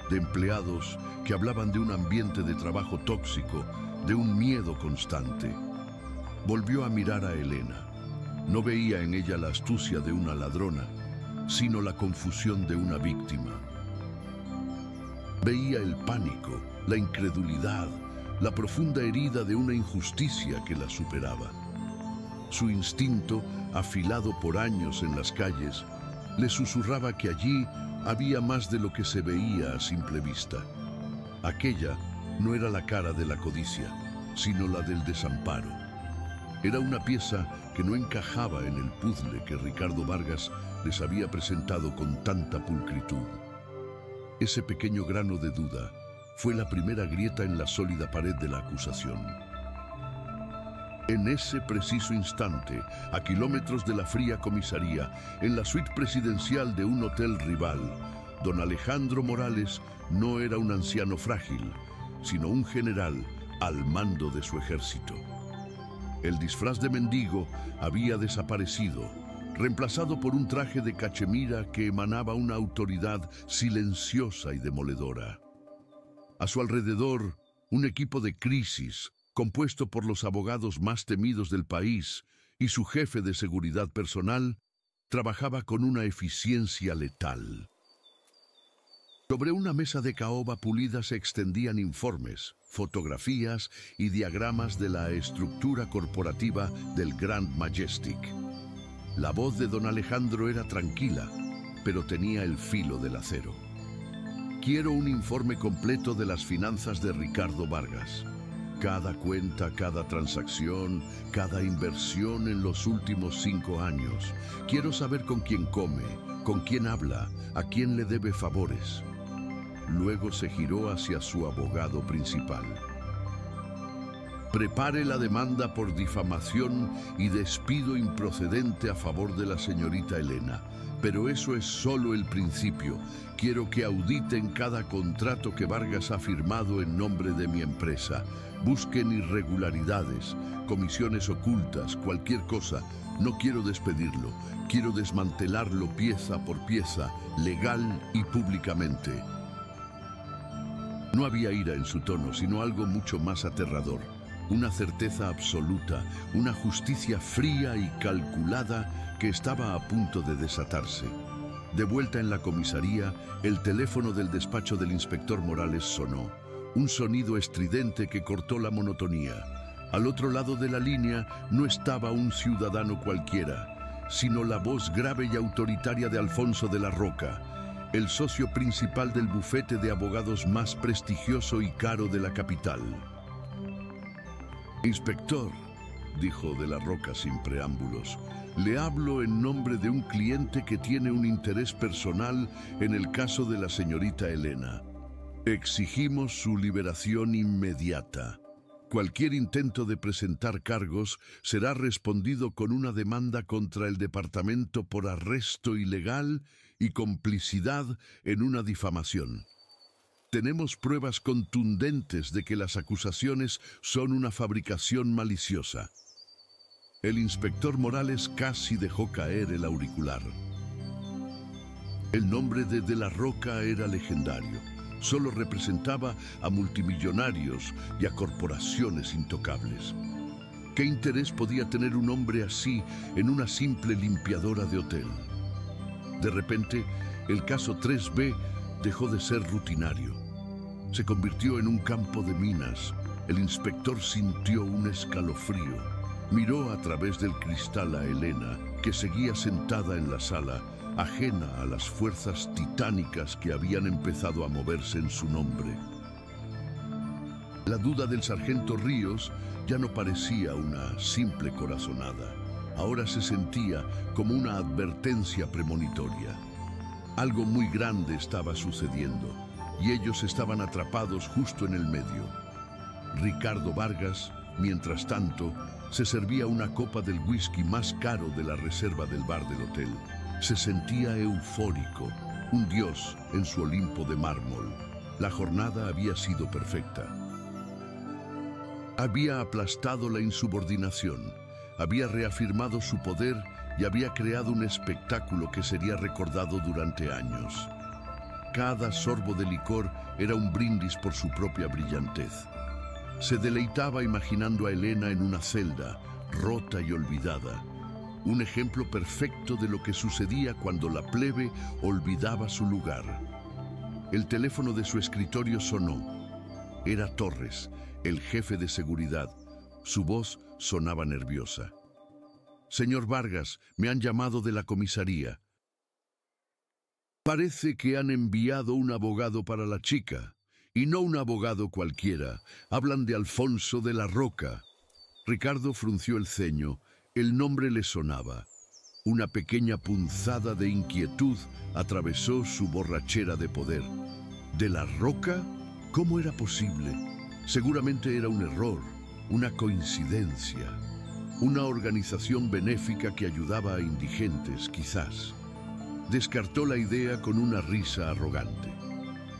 de empleados que hablaban de un ambiente de trabajo tóxico, de un miedo constante. Volvió a mirar a Elena. No veía en ella la astucia de una ladrona, sino la confusión de una víctima. Veía el pánico, la incredulidad, la profunda herida de una injusticia que la superaba. Su instinto, afilado por años en las calles, le susurraba que allí había más de lo que se veía a simple vista. Aquella no era la cara de la codicia, sino la del desamparo. Era una pieza que no encajaba en el puzzle que Ricardo Vargas les había presentado con tanta pulcritud. Ese pequeño grano de duda fue la primera grieta en la sólida pared de la acusación. En ese preciso instante, a kilómetros de la fría comisaría, en la suite presidencial de un hotel rival, don Alejandro Morales no era un anciano frágil, sino un general al mando de su ejército. El disfraz de mendigo había desaparecido, reemplazado por un traje de cachemira que emanaba una autoridad silenciosa y demoledora. A su alrededor, un equipo de crisis, compuesto por los abogados más temidos del país y su jefe de seguridad personal, trabajaba con una eficiencia letal. Sobre una mesa de caoba pulida se extendían informes, fotografías y diagramas de la estructura corporativa del Grand Majestic. La voz de don Alejandro era tranquila, pero tenía el filo del acero. Quiero un informe completo de las finanzas de Ricardo Vargas. Cada cuenta, cada transacción, cada inversión en los últimos 5 años. Quiero saber con quién come, con quién habla, a quién le debe favores. Luego se giró hacia su abogado principal. Prepare la demanda por difamación y despido improcedente a favor de la señorita Elena. Pero eso es solo el principio. Quiero que auditen cada contrato que Vargas ha firmado en nombre de mi empresa. Busquen irregularidades, comisiones ocultas, cualquier cosa. No quiero despedirlo. Quiero desmantelarlo pieza por pieza, legal y públicamente. No había ira en su tono, sino algo mucho más aterrador. Una certeza absoluta, una justicia fría y calculada que estaba a punto de desatarse. De vuelta en la comisaría, el teléfono del despacho del inspector Morales sonó. Un sonido estridente que cortó la monotonía. Al otro lado de la línea no estaba un ciudadano cualquiera, sino la voz grave y autoritaria de Alfonso de la Roca, el socio principal del bufete de abogados más prestigioso y caro de la capital. «Inspector», dijo de la Roca sin preámbulos, «le hablo en nombre de un cliente que tiene un interés personal en el caso de la señorita Elena. Exigimos su liberación inmediata. Cualquier intento de presentar cargos será respondido con una demanda contra el departamento por arresto ilegal y complicidad en una difamación. Tenemos pruebas contundentes de que las acusaciones son una fabricación maliciosa». El inspector Morales casi dejó caer el auricular. El nombre de la Roca era legendario. Solo representaba a multimillonarios y a corporaciones intocables. ¿Qué interés podía tener un hombre así en una simple limpiadora de hotel? De repente, el caso 3B dejó de ser rutinario. Se convirtió en un campo de minas. El inspector sintió un escalofrío. Miró a través del cristal a Elena, que seguía sentada en la sala, ajena a las fuerzas titánicas que habían empezado a moverse en su nombre. La duda del sargento Ríos ya no parecía una simple corazonada. Ahora se sentía como una advertencia premonitoria. Algo muy grande estaba sucediendo, y ellos estaban atrapados justo en el medio. Ricardo Vargas, mientras tanto, se servía una copa del whisky más caro de la reserva del bar del hotel. Se sentía eufórico, un dios en su Olimpo de mármol. La jornada había sido perfecta. Había aplastado la insubordinación, había reafirmado su poder y había creado un espectáculo que sería recordado durante años. Cada sorbo de licor era un brindis por su propia brillantez. Se deleitaba imaginando a Elena en una celda, rota y olvidada. Un ejemplo perfecto de lo que sucedía cuando la plebe olvidaba su lugar. El teléfono de su escritorio sonó. Era Torres, el jefe de seguridad. Su voz sonaba nerviosa. «Señor Vargas, me han llamado de la comisaría. Parece que han enviado un abogado para la chica. Y no un abogado cualquiera. Hablan de Alfonso de la Roca». Ricardo frunció el ceño. El nombre le sonaba. Una pequeña punzada de inquietud atravesó su borrachera de poder. ¿De la Roca? ¿Cómo era posible? Seguramente era un error, una coincidencia. Una organización benéfica que ayudaba a indigentes, quizás. Descartó la idea con una risa arrogante.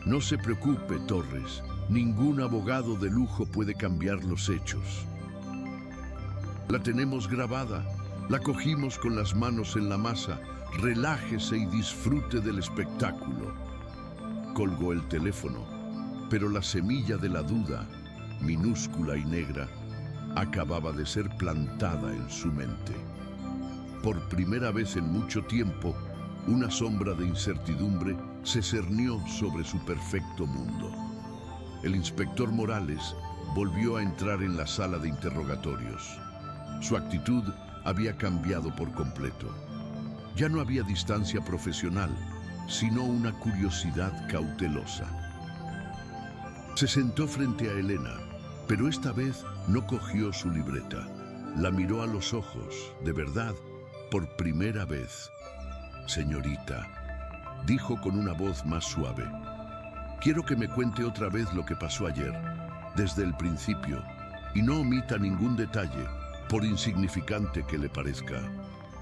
«No se preocupe, Torres. Ningún abogado de lujo puede cambiar los hechos. La tenemos grabada. La cogimos con las manos en la masa. Relájese y disfrute del espectáculo». Colgó el teléfono, pero la semilla de la duda, minúscula y negra, acababa de ser plantada en su mente. Por primera vez en mucho tiempo, una sombra de incertidumbre se cernió sobre su perfecto mundo. El inspector Morales volvió a entrar en la sala de interrogatorios. Su actitud había cambiado por completo. Ya no había distancia profesional, sino una curiosidad cautelosa. Se sentó frente a Elena, pero esta vez no cogió su libreta. La miró a los ojos, de verdad, por primera vez. «Señorita», dijo con una voz más suave, «quiero que me cuente otra vez lo que pasó ayer, desde el principio. y no omita ningún detalle, por insignificante que le parezca.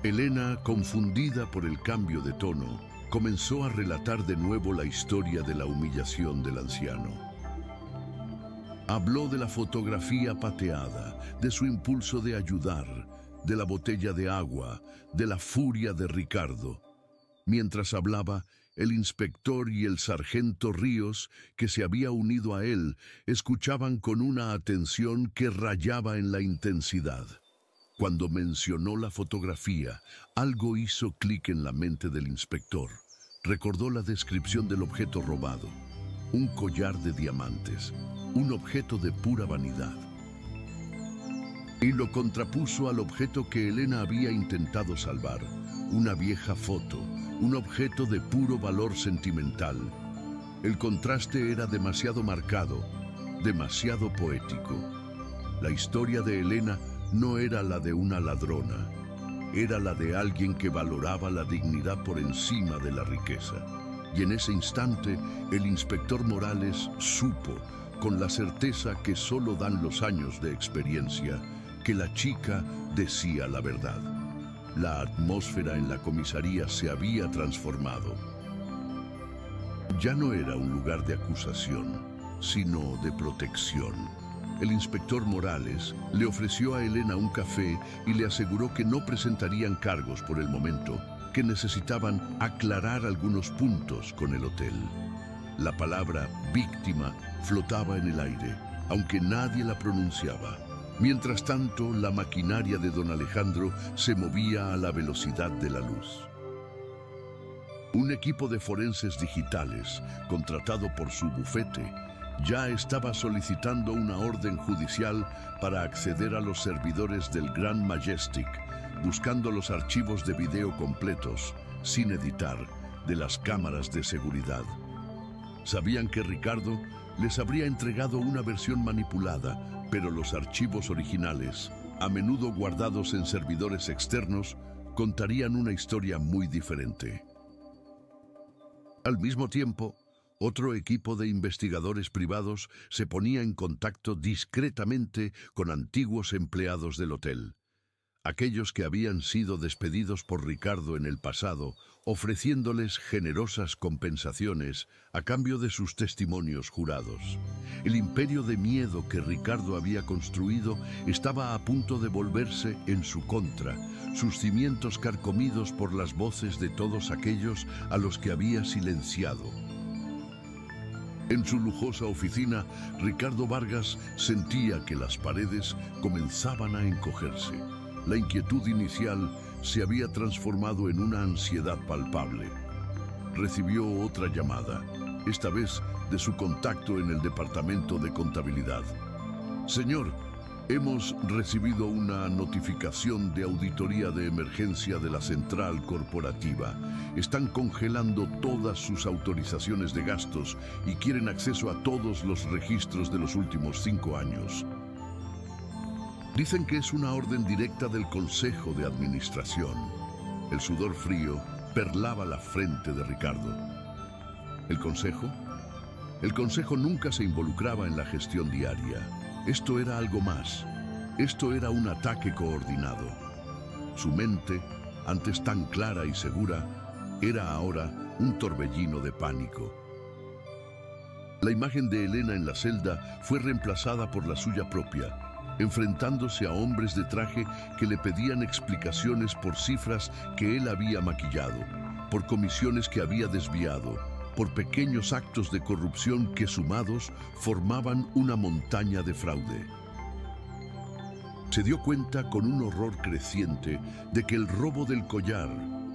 Elena, confundida por el cambio de tono, comenzó a relatar de nuevo la historia de la humillación del anciano. Habló de la fotografía pateada, de su impulso de ayudar, de la botella de agua, de la furia de Ricardo. Mientras hablaba, el inspector y el sargento Ríos, que se había unido a él, escuchaban con una atención que rayaba en la intensidad. Cuando mencionó la fotografía, algo hizo clic en la mente del inspector. Recordó la descripción del objeto robado, un collar de diamantes, un objeto de pura vanidad. Y lo contrapuso al objeto que Elena había intentado salvar, una vieja foto, un objeto de puro valor sentimental. El contraste era demasiado marcado, demasiado poético. La historia de Elena no era la de una ladrona, era la de alguien que valoraba la dignidad por encima de la riqueza. Y en ese instante, el inspector Morales supo, con la certeza que solo dan los años de experiencia, que la chica decía la verdad. La atmósfera en la comisaría se había transformado. Ya no era un lugar de acusación, sino de protección. El inspector Morales le ofreció a Elena un café y le aseguró que no presentarían cargos por el momento, que necesitaban aclarar algunos puntos con el hotel. La palabra víctima flotaba en el aire, aunque nadie la pronunciaba. Mientras tanto, la maquinaria de don Alejandro se movía a la velocidad de la luz. Un equipo de forenses digitales, contratado por su bufete, ya estaba solicitando una orden judicial para acceder a los servidores del Grand Majestic, buscando los archivos de video completos, sin editar, de las cámaras de seguridad. Sabían que Ricardo les habría entregado una versión manipulada, pero los archivos originales, a menudo guardados en servidores externos, contarían una historia muy diferente. Al mismo tiempo, otro equipo de investigadores privados se ponía en contacto discretamente con antiguos empleados del hotel. Aquellos que habían sido despedidos por Ricardo en el pasado, ofreciéndoles generosas compensaciones a cambio de sus testimonios jurados. El imperio de miedo que Ricardo había construido estaba a punto de volverse en su contra, sus cimientos carcomidos por las voces de todos aquellos a los que había silenciado. En su lujosa oficina, Ricardo Vargas sentía que las paredes comenzaban a encogerse. La inquietud inicial se había transformado en una ansiedad palpable. Recibió otra llamada, esta vez de su contacto en el departamento de contabilidad. Señor, hemos recibido una notificación de auditoría de emergencia de la central corporativa. Están congelando todas sus autorizaciones de gastos y quieren acceso a todos los registros de los últimos 5 años. Dicen que es una orden directa del Consejo de Administración. El sudor frío perlaba la frente de Ricardo. ¿El Consejo? El Consejo nunca se involucraba en la gestión diaria. Esto era algo más. Esto era un ataque coordinado. Su mente, antes tan clara y segura, era ahora un torbellino de pánico. La imagen de Elena en la celda fue reemplazada por la suya propia, enfrentándose a hombres de traje que le pedían explicaciones por cifras que él había maquillado, por comisiones que había desviado, por pequeños actos de corrupción que sumados formaban una montaña de fraude. Se dio cuenta con un horror creciente de que el robo del collar,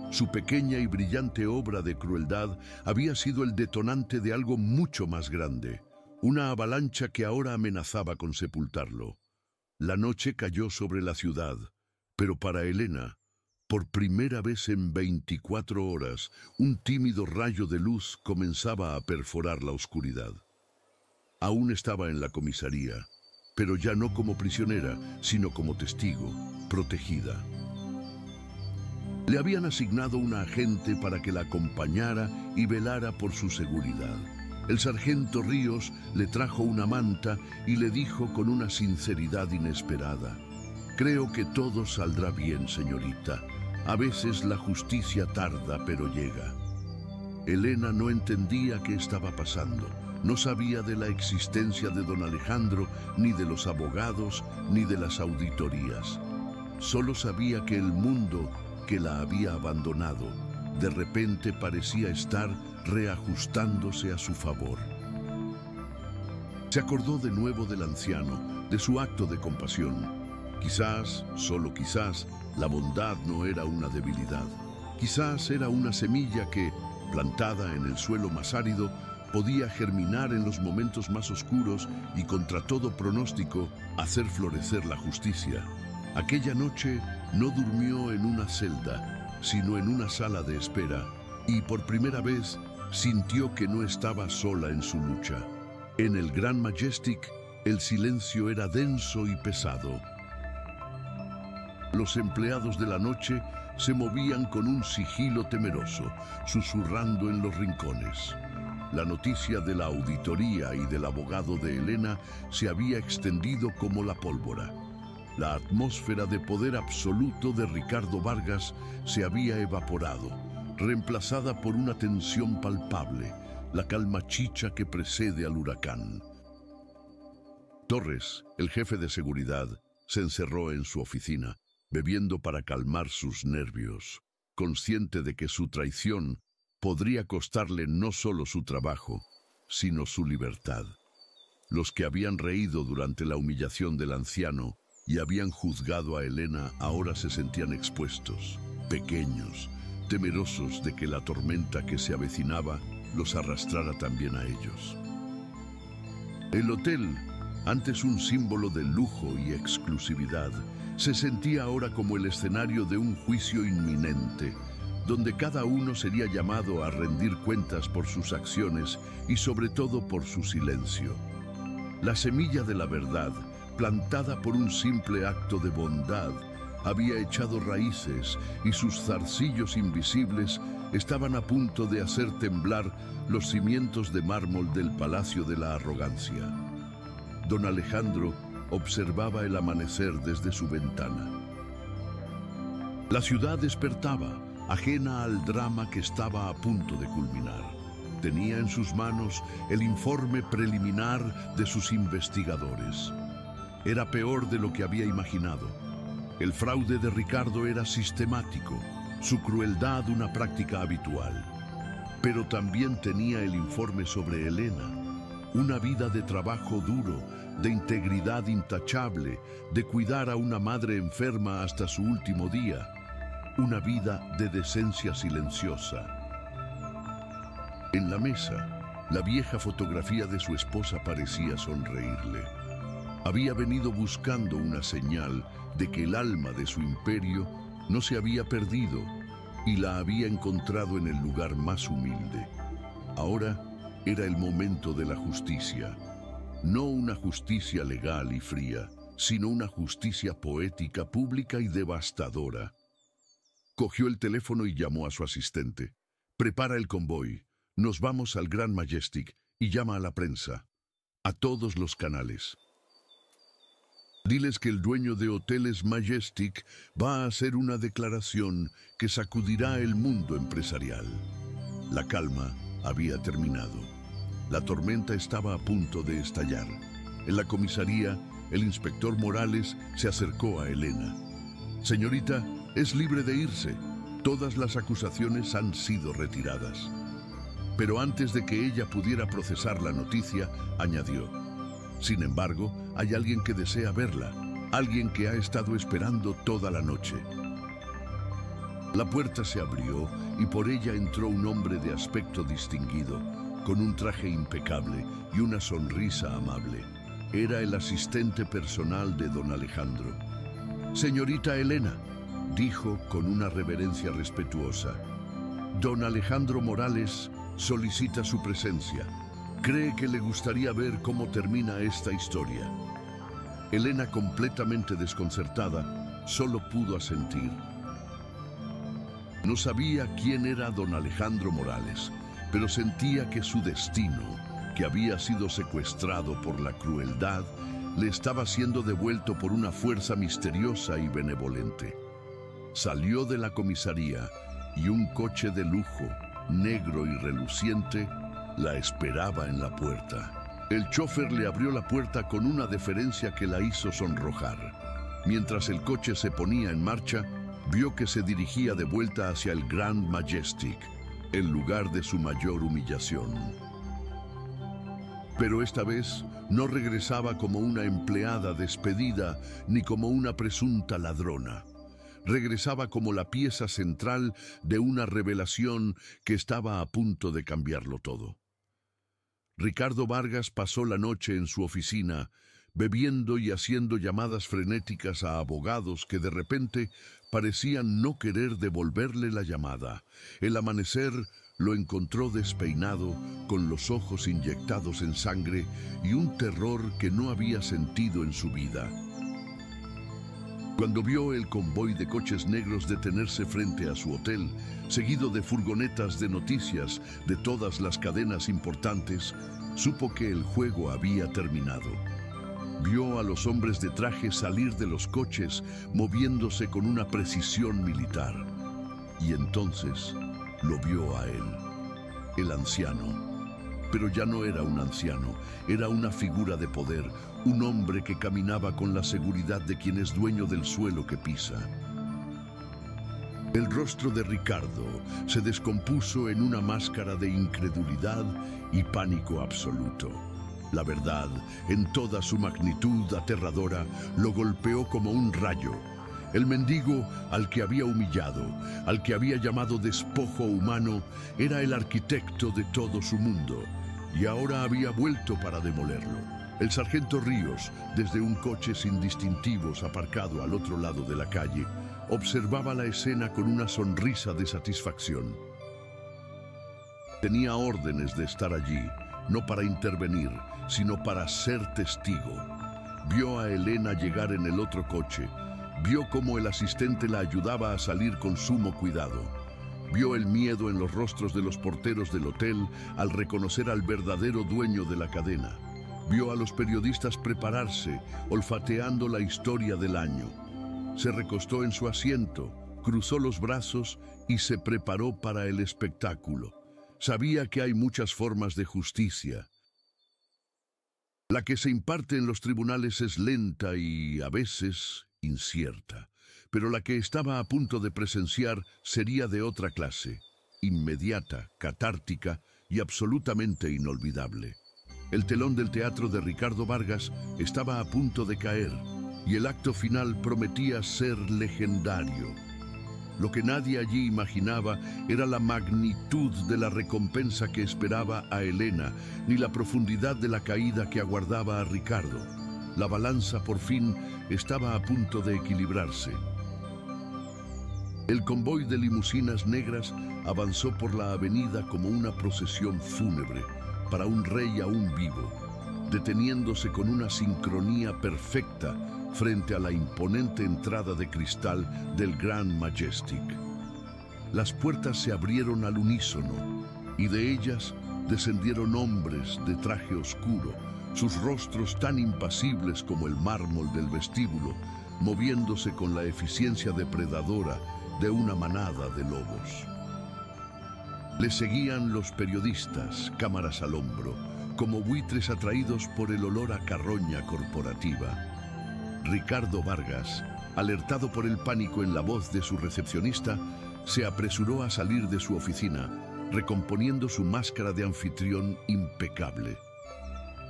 su pequeña y brillante obra de crueldad, había sido el detonante de algo mucho más grande, una avalancha que ahora amenazaba con sepultarlo. La noche cayó sobre la ciudad, pero para Elena, por primera vez en 24 horas, un tímido rayo de luz comenzaba a perforar la oscuridad. Aún estaba en la comisaría, pero ya no como prisionera, sino como testigo, protegida. Le habían asignado una agente para que la acompañara y velara por su seguridad. El sargento Ríos le trajo una manta y le dijo con una sinceridad inesperada: «Creo que todo saldrá bien, señorita. A veces la justicia tarda, pero llega». Elena no entendía qué estaba pasando. No sabía de la existencia de don Alejandro, ni de los abogados, ni de las auditorías. Solo sabía que el mundo que la había abandonado, de repente parecía estar reajustándose a su favor. Se acordó de nuevo del anciano, de su acto de compasión. Quizás, solo quizás, la bondad no era una debilidad. Quizás era una semilla que, plantada en el suelo más árido, podía germinar en los momentos más oscuros y, contra todo pronóstico, hacer florecer la justicia. Aquella noche no durmió en una celda, sino en una sala de espera, y por primera vez sintió que no estaba sola en su lucha. En el Gran Majestic, el silencio era denso y pesado. Los empleados de la noche se movían con un sigilo temeroso, susurrando en los rincones. La noticia de la auditoría y del abogado de Elena se había extendido como la pólvora. La atmósfera de poder absoluto de Ricardo Vargas se había evaporado, reemplazada por una tensión palpable, la calma chicha que precede al huracán. Torres, el jefe de seguridad, se encerró en su oficina, bebiendo para calmar sus nervios, consciente de que su traición podría costarle no solo su trabajo, sino su libertad. Los que habían reído durante la humillación del anciano y habían juzgado a Elena ahora se sentían expuestos, pequeños, temerosos de que la tormenta que se avecinaba los arrastrara también a ellos. El hotel, antes un símbolo de lujo y exclusividad, se sentía ahora como el escenario de un juicio inminente, donde cada uno sería llamado a rendir cuentas por sus acciones y sobre todo por su silencio. La semilla de la verdad, plantada por un simple acto de bondad, había echado raíces y sus zarcillos invisibles estaban a punto de hacer temblar los cimientos de mármol del Palacio de la Arrogancia. Don Alejandro observaba el amanecer desde su ventana. La ciudad despertaba, ajena al drama que estaba a punto de culminar. Tenía en sus manos el informe preliminar de sus investigadores. Era peor de lo que había imaginado. El fraude de Ricardo era sistemático, su crueldad una práctica habitual. Pero también tenía el informe sobre Elena, una vida de trabajo duro, de integridad intachable, de cuidar a una madre enferma hasta su último día, una vida de decencia silenciosa. En la mesa, la vieja fotografía de su esposa parecía sonreírle. Había venido buscando una señal de que el alma de su imperio no se había perdido y la había encontrado en el lugar más humilde. Ahora era el momento de la justicia. No una justicia legal y fría, sino una justicia poética, pública y devastadora. Cogió el teléfono y llamó a su asistente. «Prepara el convoy. Nos vamos al Gran Majestic y llama a la prensa. A todos los canales. Diles que el dueño de Hoteles Majestic va a hacer una declaración que sacudirá el mundo empresarial». La calma había terminado. La tormenta estaba a punto de estallar. En la comisaría, el inspector Morales se acercó a Elena. «Señorita, es libre de irse. Todas las acusaciones han sido retiradas». Pero antes de que ella pudiera procesar la noticia, añadió: «Sin embargo, hay alguien que desea verla, alguien que ha estado esperando toda la noche». La puerta se abrió y por ella entró un hombre de aspecto distinguido, con un traje impecable y una sonrisa amable. Era el asistente personal de don Alejandro. «Señorita Elena», dijo con una reverencia respetuosa, «don Alejandro Morales solicita su presencia. Cree que le gustaría ver cómo termina esta historia». Elena, completamente desconcertada, solo pudo asentir. No sabía quién era don Alejandro Morales, pero sentía que su destino, que había sido secuestrado por la crueldad, le estaba siendo devuelto por una fuerza misteriosa y benevolente. Salió de la comisaría y un coche de lujo, negro y reluciente, la esperaba en la puerta. El chofer le abrió la puerta con una deferencia que la hizo sonrojar. Mientras el coche se ponía en marcha, vio que se dirigía de vuelta hacia el Grand Majestic, el lugar de su mayor humillación. Pero esta vez no regresaba como una empleada despedida ni como una presunta ladrona. Regresaba como la pieza central de una revelación que estaba a punto de cambiarlo todo. Ricardo Vargas pasó la noche en su oficina, bebiendo y haciendo llamadas frenéticas a abogados que de repente parecían no querer devolverle la llamada. El amanecer lo encontró despeinado, con los ojos inyectados en sangre y un terror que no había sentido en su vida. Cuando vio el convoy de coches negros detenerse frente a su hotel, seguido de furgonetas de noticias de todas las cadenas importantes, supo que el juego había terminado. Vio a los hombres de traje salir de los coches, moviéndose con una precisión militar. Y entonces lo vio a él, el anciano. Pero ya no era un anciano, era una figura de poder, un hombre que caminaba con la seguridad de quien es dueño del suelo que pisa. El rostro de Ricardo se descompuso en una máscara de incredulidad y pánico absoluto. La verdad, en toda su magnitud aterradora, lo golpeó como un rayo. El mendigo al que había humillado, al que había llamado despojo humano, era el arquitecto de todo su mundo, y ahora había vuelto para demolerlo. El sargento Ríos, desde un coche sin distintivos aparcado al otro lado de la calle, observaba la escena con una sonrisa de satisfacción. Tenía órdenes de estar allí, no para intervenir, sino para ser testigo. Vio a Elena llegar en el otro coche, vio cómo el asistente la ayudaba a salir con sumo cuidado. Vio el miedo en los rostros de los porteros del hotel al reconocer al verdadero dueño de la cadena. Vio a los periodistas prepararse, olfateando la historia del año. Se recostó en su asiento, cruzó los brazos y se preparó para el espectáculo. Sabía que hay muchas formas de justicia. La que se imparte en los tribunales es lenta y, a veces, incierta. Pero la que estaba a punto de presenciar sería de otra clase, inmediata, catártica y absolutamente inolvidable. El telón del teatro de Ricardo Vargas estaba a punto de caer y el acto final prometía ser legendario. Lo que nadie allí imaginaba era la magnitud de la recompensa que esperaba a Elena, ni la profundidad de la caída que aguardaba a Ricardo. La balanza, por fin, estaba a punto de equilibrarse. El convoy de limusinas negras avanzó por la avenida como una procesión fúnebre para un rey aún vivo, deteniéndose con una sincronía perfecta frente a la imponente entrada de cristal del Grand Majestic. Las puertas se abrieron al unísono y de ellas descendieron hombres de traje oscuro, sus rostros tan impasibles como el mármol del vestíbulo, moviéndose con la eficiencia depredadora de una manada de lobos. Le seguían los periodistas, cámaras al hombro, como buitres atraídos por el olor a carroña corporativa. Ricardo Vargas, alertado por el pánico en la voz de su recepcionista, se apresuró a salir de su oficina, recomponiendo su máscara de anfitrión impecable.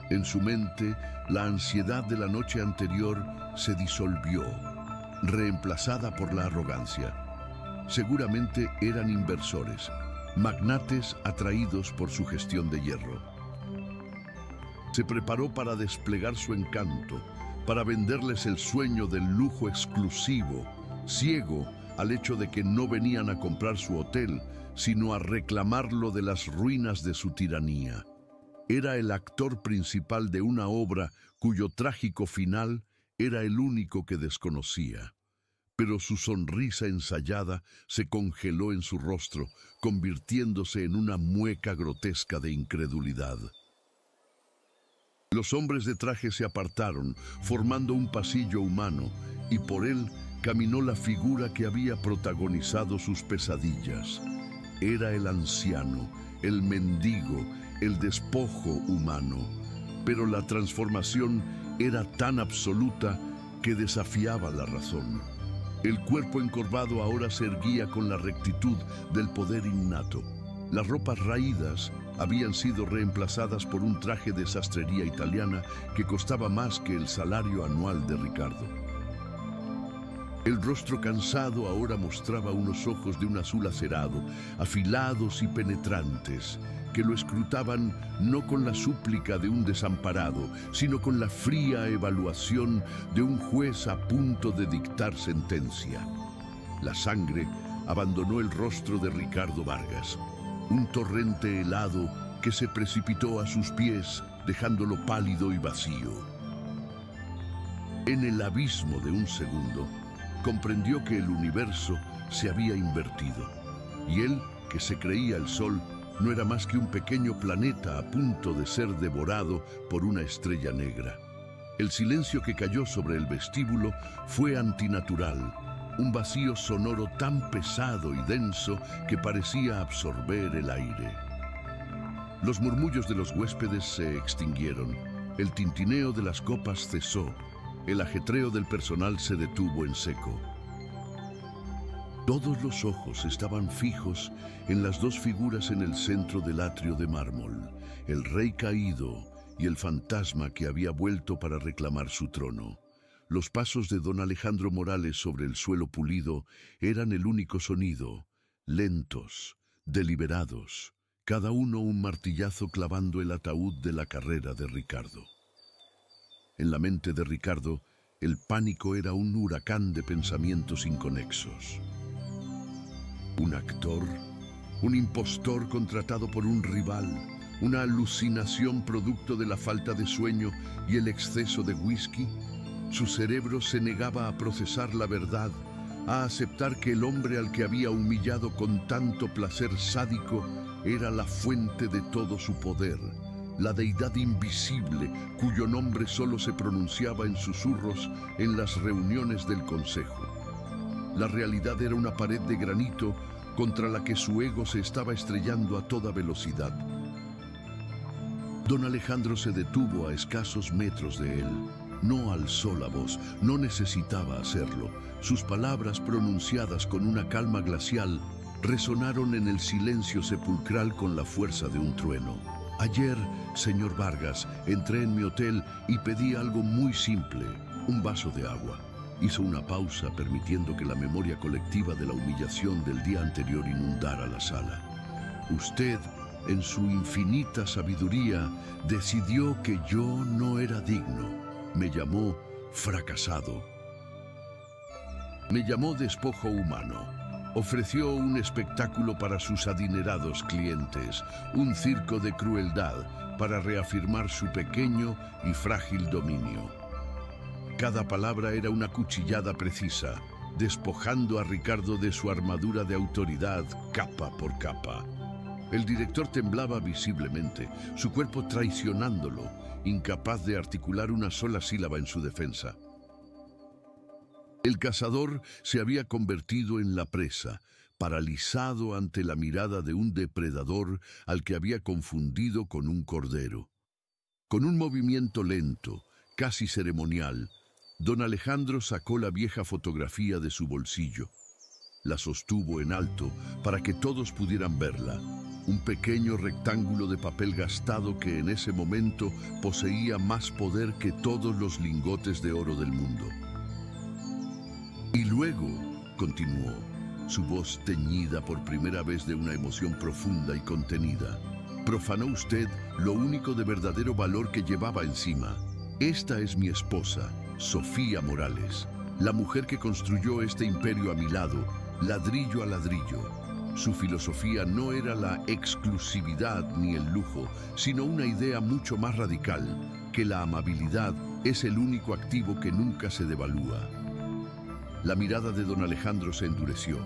En su mente, la ansiedad de la noche anterior se disolvió, reemplazada por la arrogancia. Seguramente eran inversores, magnates atraídos por su gestión de hierro. Se preparó para desplegar su encanto, para venderles el sueño del lujo exclusivo, ciego al hecho de que no venían a comprar su hotel, sino a reclamarlo de las ruinas de su tiranía. Era el actor principal de una obra cuyo trágico final era el único que desconocía. Pero su sonrisa ensayada se congeló en su rostro, convirtiéndose en una mueca grotesca de incredulidad. Los hombres de traje se apartaron, formando un pasillo humano, y por él caminó la figura que había protagonizado sus pesadillas. Era el anciano, el mendigo, el despojo humano. Pero la transformación era tan absoluta que desafiaba la razón. El cuerpo encorvado ahora se erguía con la rectitud del poder innato. Las ropas raídas habían sido reemplazadas por un traje de sastrería italiana que costaba más que el salario anual de Ricardo. El rostro cansado ahora mostraba unos ojos de un azul acerado, afilados y penetrantes, que lo escrutaban no con la súplica de un desamparado, sino con la fría evaluación de un juez a punto de dictar sentencia. La sangre abandonó el rostro de Ricardo Vargas, un torrente helado que se precipitó a sus pies, dejándolo pálido y vacío. En el abismo de un segundo, comprendió que el universo se había invertido, y él, que se creía el sol, no era más que un pequeño planeta a punto de ser devorado por una estrella negra. El silencio que cayó sobre el vestíbulo fue antinatural, un vacío sonoro tan pesado y denso que parecía absorber el aire. Los murmullos de los huéspedes se extinguieron, el tintineo de las copas cesó, el ajetreo del personal se detuvo en seco. Todos los ojos estaban fijos en las dos figuras en el centro del atrio de mármol, el rey caído y el fantasma que había vuelto para reclamar su trono. Los pasos de don Alejandro Morales sobre el suelo pulido eran el único sonido, lentos, deliberados, cada uno un martillazo clavando el ataúd de la carrera de Ricardo. En la mente de Ricardo, el pánico era un huracán de pensamientos inconexos. Un actor, un impostor contratado por un rival, una alucinación producto de la falta de sueño y el exceso de whisky. Su cerebro se negaba a procesar la verdad, a aceptar que el hombre al que había humillado con tanto placer sádico era la fuente de todo su poder, la deidad invisible cuyo nombre solo se pronunciaba en susurros en las reuniones del consejo. La realidad era una pared de granito contra la que su ego se estaba estrellando a toda velocidad. Don Alejandro se detuvo a escasos metros de él. No alzó la voz, no necesitaba hacerlo. Sus palabras, pronunciadas con una calma glacial, resonaron en el silencio sepulcral con la fuerza de un trueno. Ayer, señor Vargas, entré en mi hotel y pedí algo muy simple, un vaso de agua. Hizo una pausa, permitiendo que la memoria colectiva de la humillación del día anterior inundara la sala. Usted, en su infinita sabiduría, decidió que yo no era digno. Me llamó fracasado. Me llamó despojo humano. Ofreció un espectáculo para sus adinerados clientes, un circo de crueldad para reafirmar su pequeño y frágil dominio. Cada palabra era una cuchillada precisa, despojando a Ricardo de su armadura de autoridad capa por capa. El director temblaba visiblemente, su cuerpo traicionándolo, incapaz de articular una sola sílaba en su defensa. El cazador se había convertido en la presa, paralizado ante la mirada de un depredador al que había confundido con un cordero. Con un movimiento lento, casi ceremonial, don Alejandro sacó la vieja fotografía de su bolsillo. La sostuvo en alto para que todos pudieran verla. Un pequeño rectángulo de papel gastado que en ese momento poseía más poder que todos los lingotes de oro del mundo. Y luego, continuó, su voz teñida por primera vez de una emoción profunda y contenida, profanó usted lo único de verdadero valor que llevaba encima. Esta es mi esposa, Sofía Morales, la mujer que construyó este imperio a mi lado, ladrillo a ladrillo. Su filosofía no era la exclusividad ni el lujo, sino una idea mucho más radical, que la amabilidad es el único activo que nunca se devalúa. La mirada de don Alejandro se endureció,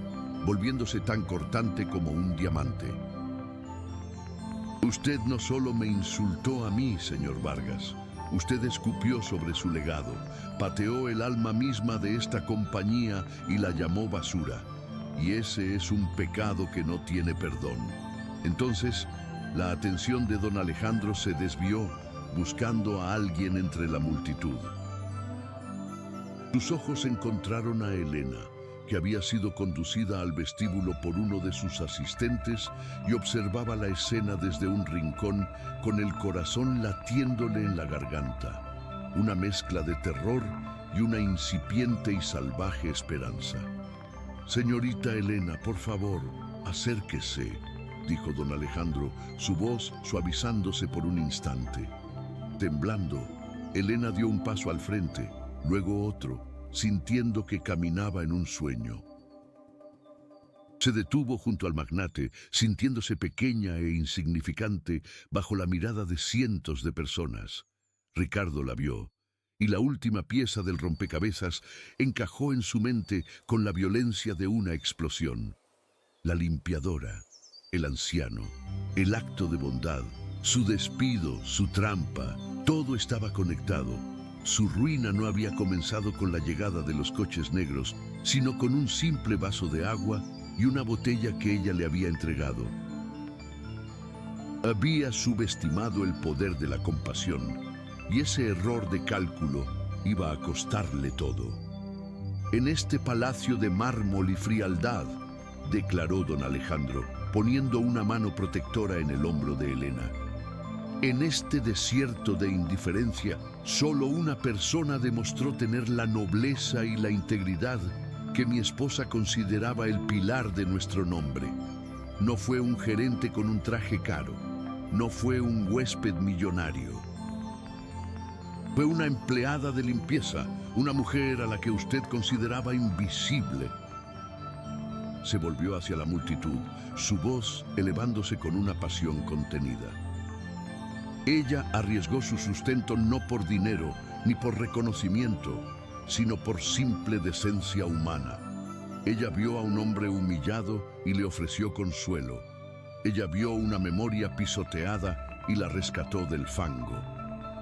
volviéndose tan cortante como un diamante. Usted no solo me insultó a mí, señor Vargas, Usted escupió sobre su legado, pateó el alma misma de esta compañía y la llamó basura. Y ese es un pecado que no tiene perdón. Entonces, la atención de don Alejandro se desvió, buscando a alguien entre la multitud. Sus ojos encontraron a Elena, que había sido conducida al vestíbulo por uno de sus asistentes y observaba la escena desde un rincón con el corazón latiéndole en la garganta, una mezcla de terror y una incipiente y salvaje esperanza. «Señorita Elena, por favor, acérquese», dijo don Alejandro, su voz suavizándose por un instante. Temblando, Elena dio un paso al frente, luego otro, sintiendo que caminaba en un sueño. Se detuvo junto al magnate, sintiéndose pequeña e insignificante bajo la mirada de cientos de personas. Ricardo la vio, y la última pieza del rompecabezas encajó en su mente con la violencia de una explosión. La limpiadora, el anciano, el acto de bondad, su despido, su trampa, todo estaba conectado. Su ruina no había comenzado con la llegada de los coches negros, sino con un simple vaso de agua y una botella que ella le había entregado. Había subestimado el poder de la compasión, y ese error de cálculo iba a costarle todo. «En este palacio de mármol y frialdad», declaró don Alejandro, poniendo una mano protectora en el hombro de Elena. «En este desierto de indiferencia, solo una persona demostró tener la nobleza y la integridad que mi esposa consideraba el pilar de nuestro nombre. No fue un gerente con un traje caro, no fue un huésped millonario. Fue una empleada de limpieza, una mujer a la que usted consideraba invisible». Se volvió hacia la multitud, su voz elevándose con una pasión contenida. Ella arriesgó su sustento no por dinero ni por reconocimiento, sino por simple decencia humana. Ella vio a un hombre humillado y le ofreció consuelo. Ella vio una memoria pisoteada y la rescató del fango.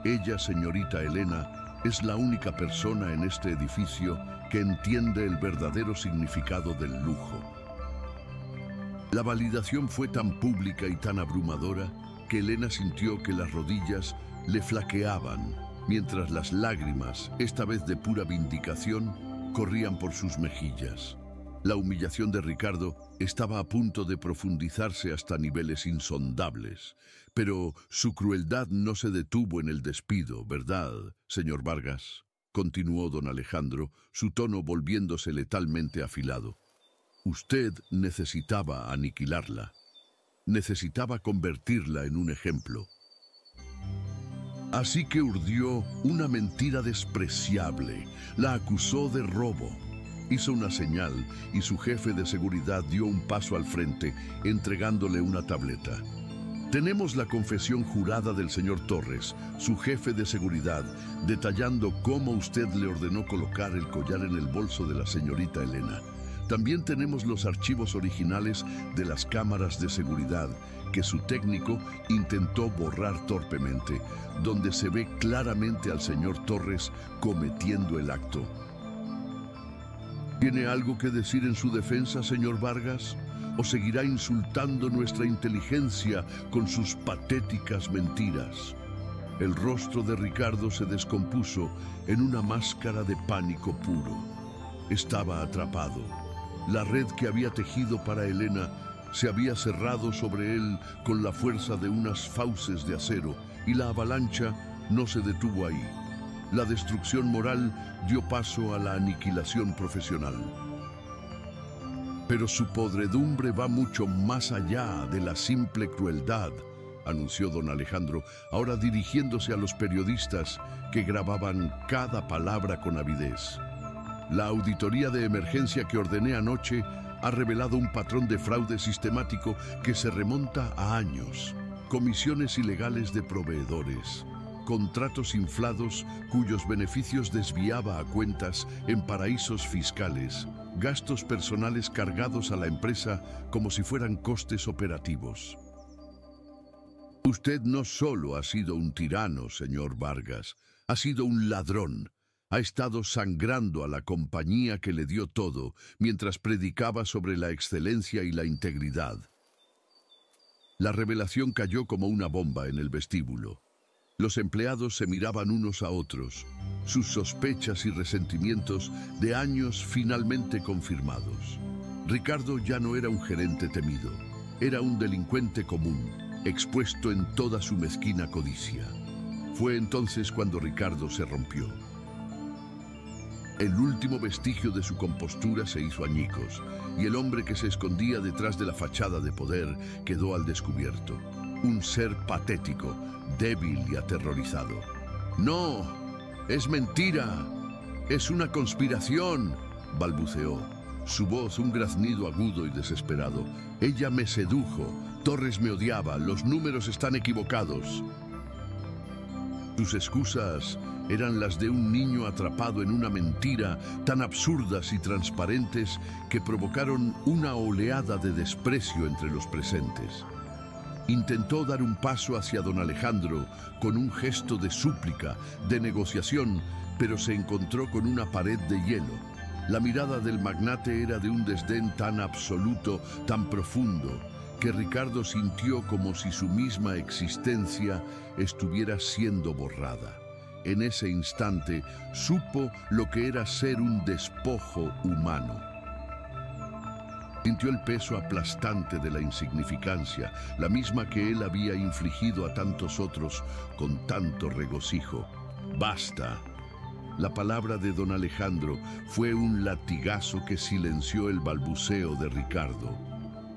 Ella, señorita Elena, es la única persona en este edificio que entiende el verdadero significado del lujo. La validación fue tan pública y tan abrumadora que Elena sintió que las rodillas le flaqueaban, mientras las lágrimas, esta vez de pura vindicación, corrían por sus mejillas. La humillación de Ricardo estaba a punto de profundizarse hasta niveles insondables, pero su crueldad no se detuvo en el despido, ¿verdad, señor Vargas?, continuó don Alejandro, su tono volviéndose letalmente afilado. Usted necesitaba aniquilarla. Necesitaba convertirla en un ejemplo. Así que urdió una mentira despreciable, la acusó de robo. Hizo una señal y su jefe de seguridad dio un paso al frente, entregándole una tableta. Tenemos la confesión jurada del señor Torres, su jefe de seguridad, detallando cómo usted le ordenó colocar el collar en el bolso de la señorita Elena. También tenemos los archivos originales de las cámaras de seguridad que su técnico intentó borrar torpemente, donde se ve claramente al señor Torres cometiendo el acto. ¿Tiene algo que decir en su defensa, señor Vargas? ¿O seguirá insultando nuestra inteligencia con sus patéticas mentiras? El rostro de Ricardo se descompuso en una máscara de pánico puro. Estaba atrapado. La red que había tejido para Elena se había cerrado sobre él con la fuerza de unas fauces de acero, y la avalancha no se detuvo ahí. La destrucción moral dio paso a la aniquilación profesional. Pero su podredumbre va mucho más allá de la simple crueldad, anunció don Alejandro, ahora dirigiéndose a los periodistas que grababan cada palabra con avidez. La auditoría de emergencia que ordené anoche ha revelado un patrón de fraude sistemático que se remonta a años. Comisiones ilegales de proveedores, contratos inflados cuyos beneficios desviaba a cuentas en paraísos fiscales, gastos personales cargados a la empresa como si fueran costes operativos. Usted no solo ha sido un tirano, señor Vargas, ha sido un ladrón. Ha estado sangrando a la compañía que le dio todo mientras predicaba sobre la excelencia y la integridad. La revelación cayó como una bomba en el vestíbulo. Los empleados se miraban unos a otros, sus sospechas y resentimientos de años finalmente confirmados. Ricardo ya no era un gerente temido, era un delincuente común, expuesto en toda su mezquina codicia. Fue entonces cuando Ricardo se rompió. El último vestigio de su compostura se hizo añicos, y el hombre que se escondía detrás de la fachada de poder quedó al descubierto. Un ser patético, débil y aterrorizado. «¡No! ¡Es mentira! ¡Es una conspiración!», balbuceó. Su voz un graznido agudo y desesperado. «Ella me sedujo. Torres me odiaba. Los números están equivocados». Sus excusas eran las de un niño atrapado en una mentira, tan absurdas y transparentes que provocaron una oleada de desprecio entre los presentes. Intentó dar un paso hacia don Alejandro con un gesto de súplica, de negociación, pero se encontró con una pared de hielo. La mirada del magnate era de un desdén tan absoluto, tan profundo, que Ricardo sintió como si su misma existencia estuviera siendo borrada. En ese instante supo lo que era ser un despojo humano. Sintió el peso aplastante de la insignificancia, la misma que él había infligido a tantos otros con tanto regocijo. «¡Basta!». La palabra de don Alejandro fue un latigazo que silenció el balbuceo de Ricardo.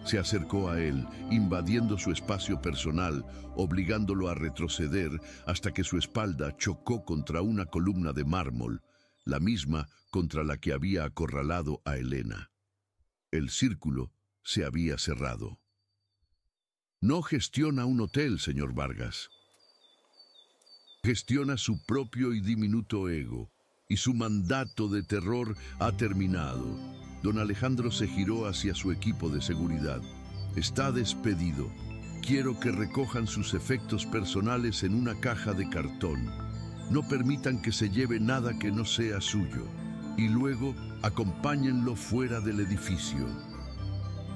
Se acercó a él, invadiendo su espacio personal, obligándolo a retroceder hasta que su espalda chocó contra una columna de mármol, la misma contra la que había acorralado a Elena. El círculo se había cerrado. No gestiona un hotel, señor Vargas. Gestiona su propio y diminuto ego, y su mandato de terror ha terminado. Don Alejandro se giró hacia su equipo de seguridad. «Está despedido. Quiero que recojan sus efectos personales en una caja de cartón. No permitan que se lleve nada que no sea suyo. Y luego acompáñenlo fuera del edificio».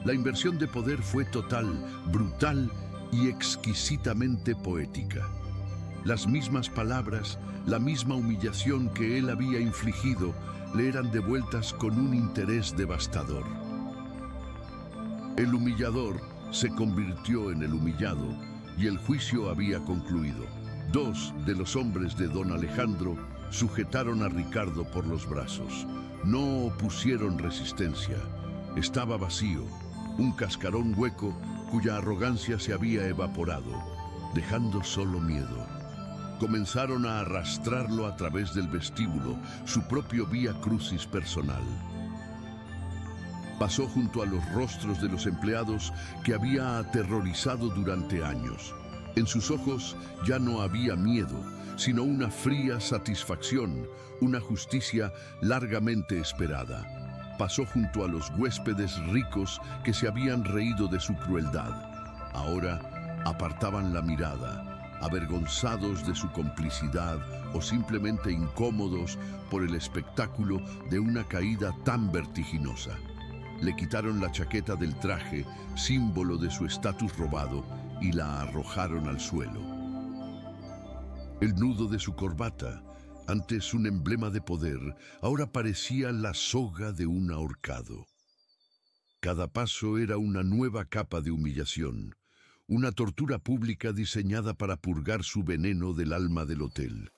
La inversión de poder fue total, brutal y exquisitamente poética. Las mismas palabras, la misma humillación que él había infligido, le eran devueltas con un interés devastador. El humillador se convirtió en el humillado y el juicio había concluido. Dos de los hombres de don Alejandro sujetaron a Ricardo por los brazos. No opusieron resistencia. Estaba vacío, un cascarón hueco cuya arrogancia se había evaporado, dejando solo miedo. Comenzaron a arrastrarlo a través del vestíbulo, su propio vía crucis personal. Pasó junto a los rostros de los empleados que había aterrorizado durante años. En sus ojos ya no había miedo, sino una fría satisfacción, una justicia largamente esperada. Pasó junto a los huéspedes ricos que se habían reído de su crueldad. Ahora apartaban la mirada, avergonzados de su complicidad o simplemente incómodos por el espectáculo de una caída tan vertiginosa. Le quitaron la chaqueta del traje, símbolo de su estatus robado, y la arrojaron al suelo. El nudo de su corbata, antes un emblema de poder, ahora parecía la soga de un ahorcado. Cada paso era una nueva capa de humillación, una tortura pública diseñada para purgar su veneno del alma del hotel.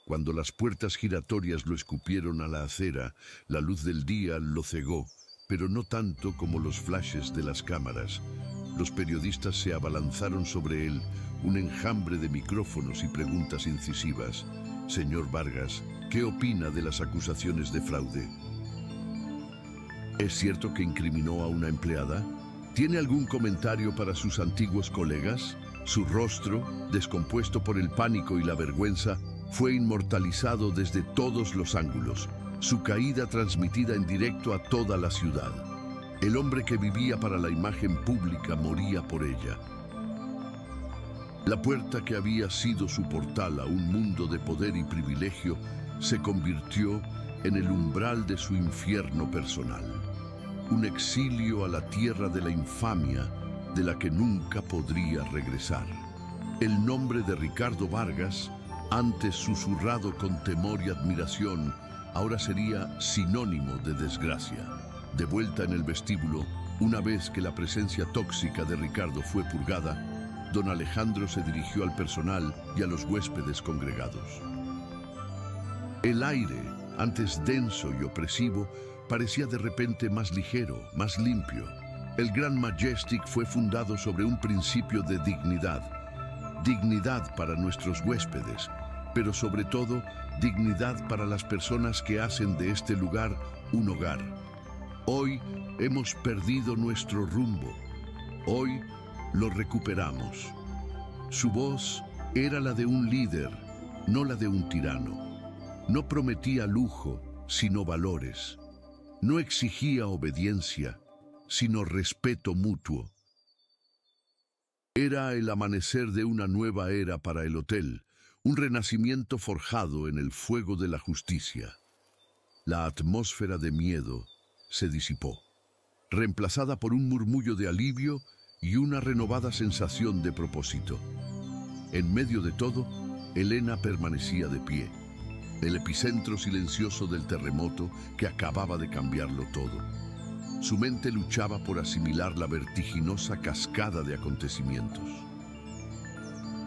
Cuando las puertas giratorias lo escupieron a la acera, la luz del día lo cegó, pero no tanto como los flashes de las cámaras. Los periodistas se abalanzaron sobre él, un enjambre de micrófonos y preguntas incisivas. «Señor Vargas, ¿qué opina de las acusaciones de fraude? ¿Es cierto que incriminó a una empleada? ¿Tiene algún comentario para sus antiguos colegas?» Su rostro, descompuesto por el pánico y la vergüenza, fue inmortalizado desde todos los ángulos, su caída transmitida en directo a toda la ciudad. El hombre que vivía para la imagen pública moría por ella. La puerta que había sido su portal a un mundo de poder y privilegio se convirtió en el umbral de su infierno personal. Un exilio a la tierra de la infamia de la que nunca podría regresar. El nombre de Ricardo Vargas, antes susurrado con temor y admiración, ahora sería sinónimo de desgracia. De vuelta en el vestíbulo, una vez que la presencia tóxica de Ricardo fue purgada, don Alejandro se dirigió al personal y a los huéspedes congregados. El aire, antes denso y opresivo, parecía de repente más ligero, más limpio. El Grand Majestic fue fundado sobre un principio de dignidad. Dignidad para nuestros huéspedes, pero sobre todo, dignidad para las personas que hacen de este lugar un hogar. Hoy hemos perdido nuestro rumbo. Hoy lo recuperamos. Su voz era la de un líder, no la de un tirano. No prometía lujo, sino valores. No exigía obediencia, sino respeto mutuo. Era el amanecer de una nueva era para el hotel, un renacimiento forjado en el fuego de la justicia. La atmósfera de miedo se disipó, reemplazada por un murmullo de alivio y una renovada sensación de propósito. En medio de todo, Elena permanecía de pie, el epicentro silencioso del terremoto que acababa de cambiarlo todo. Su mente luchaba por asimilar la vertiginosa cascada de acontecimientos.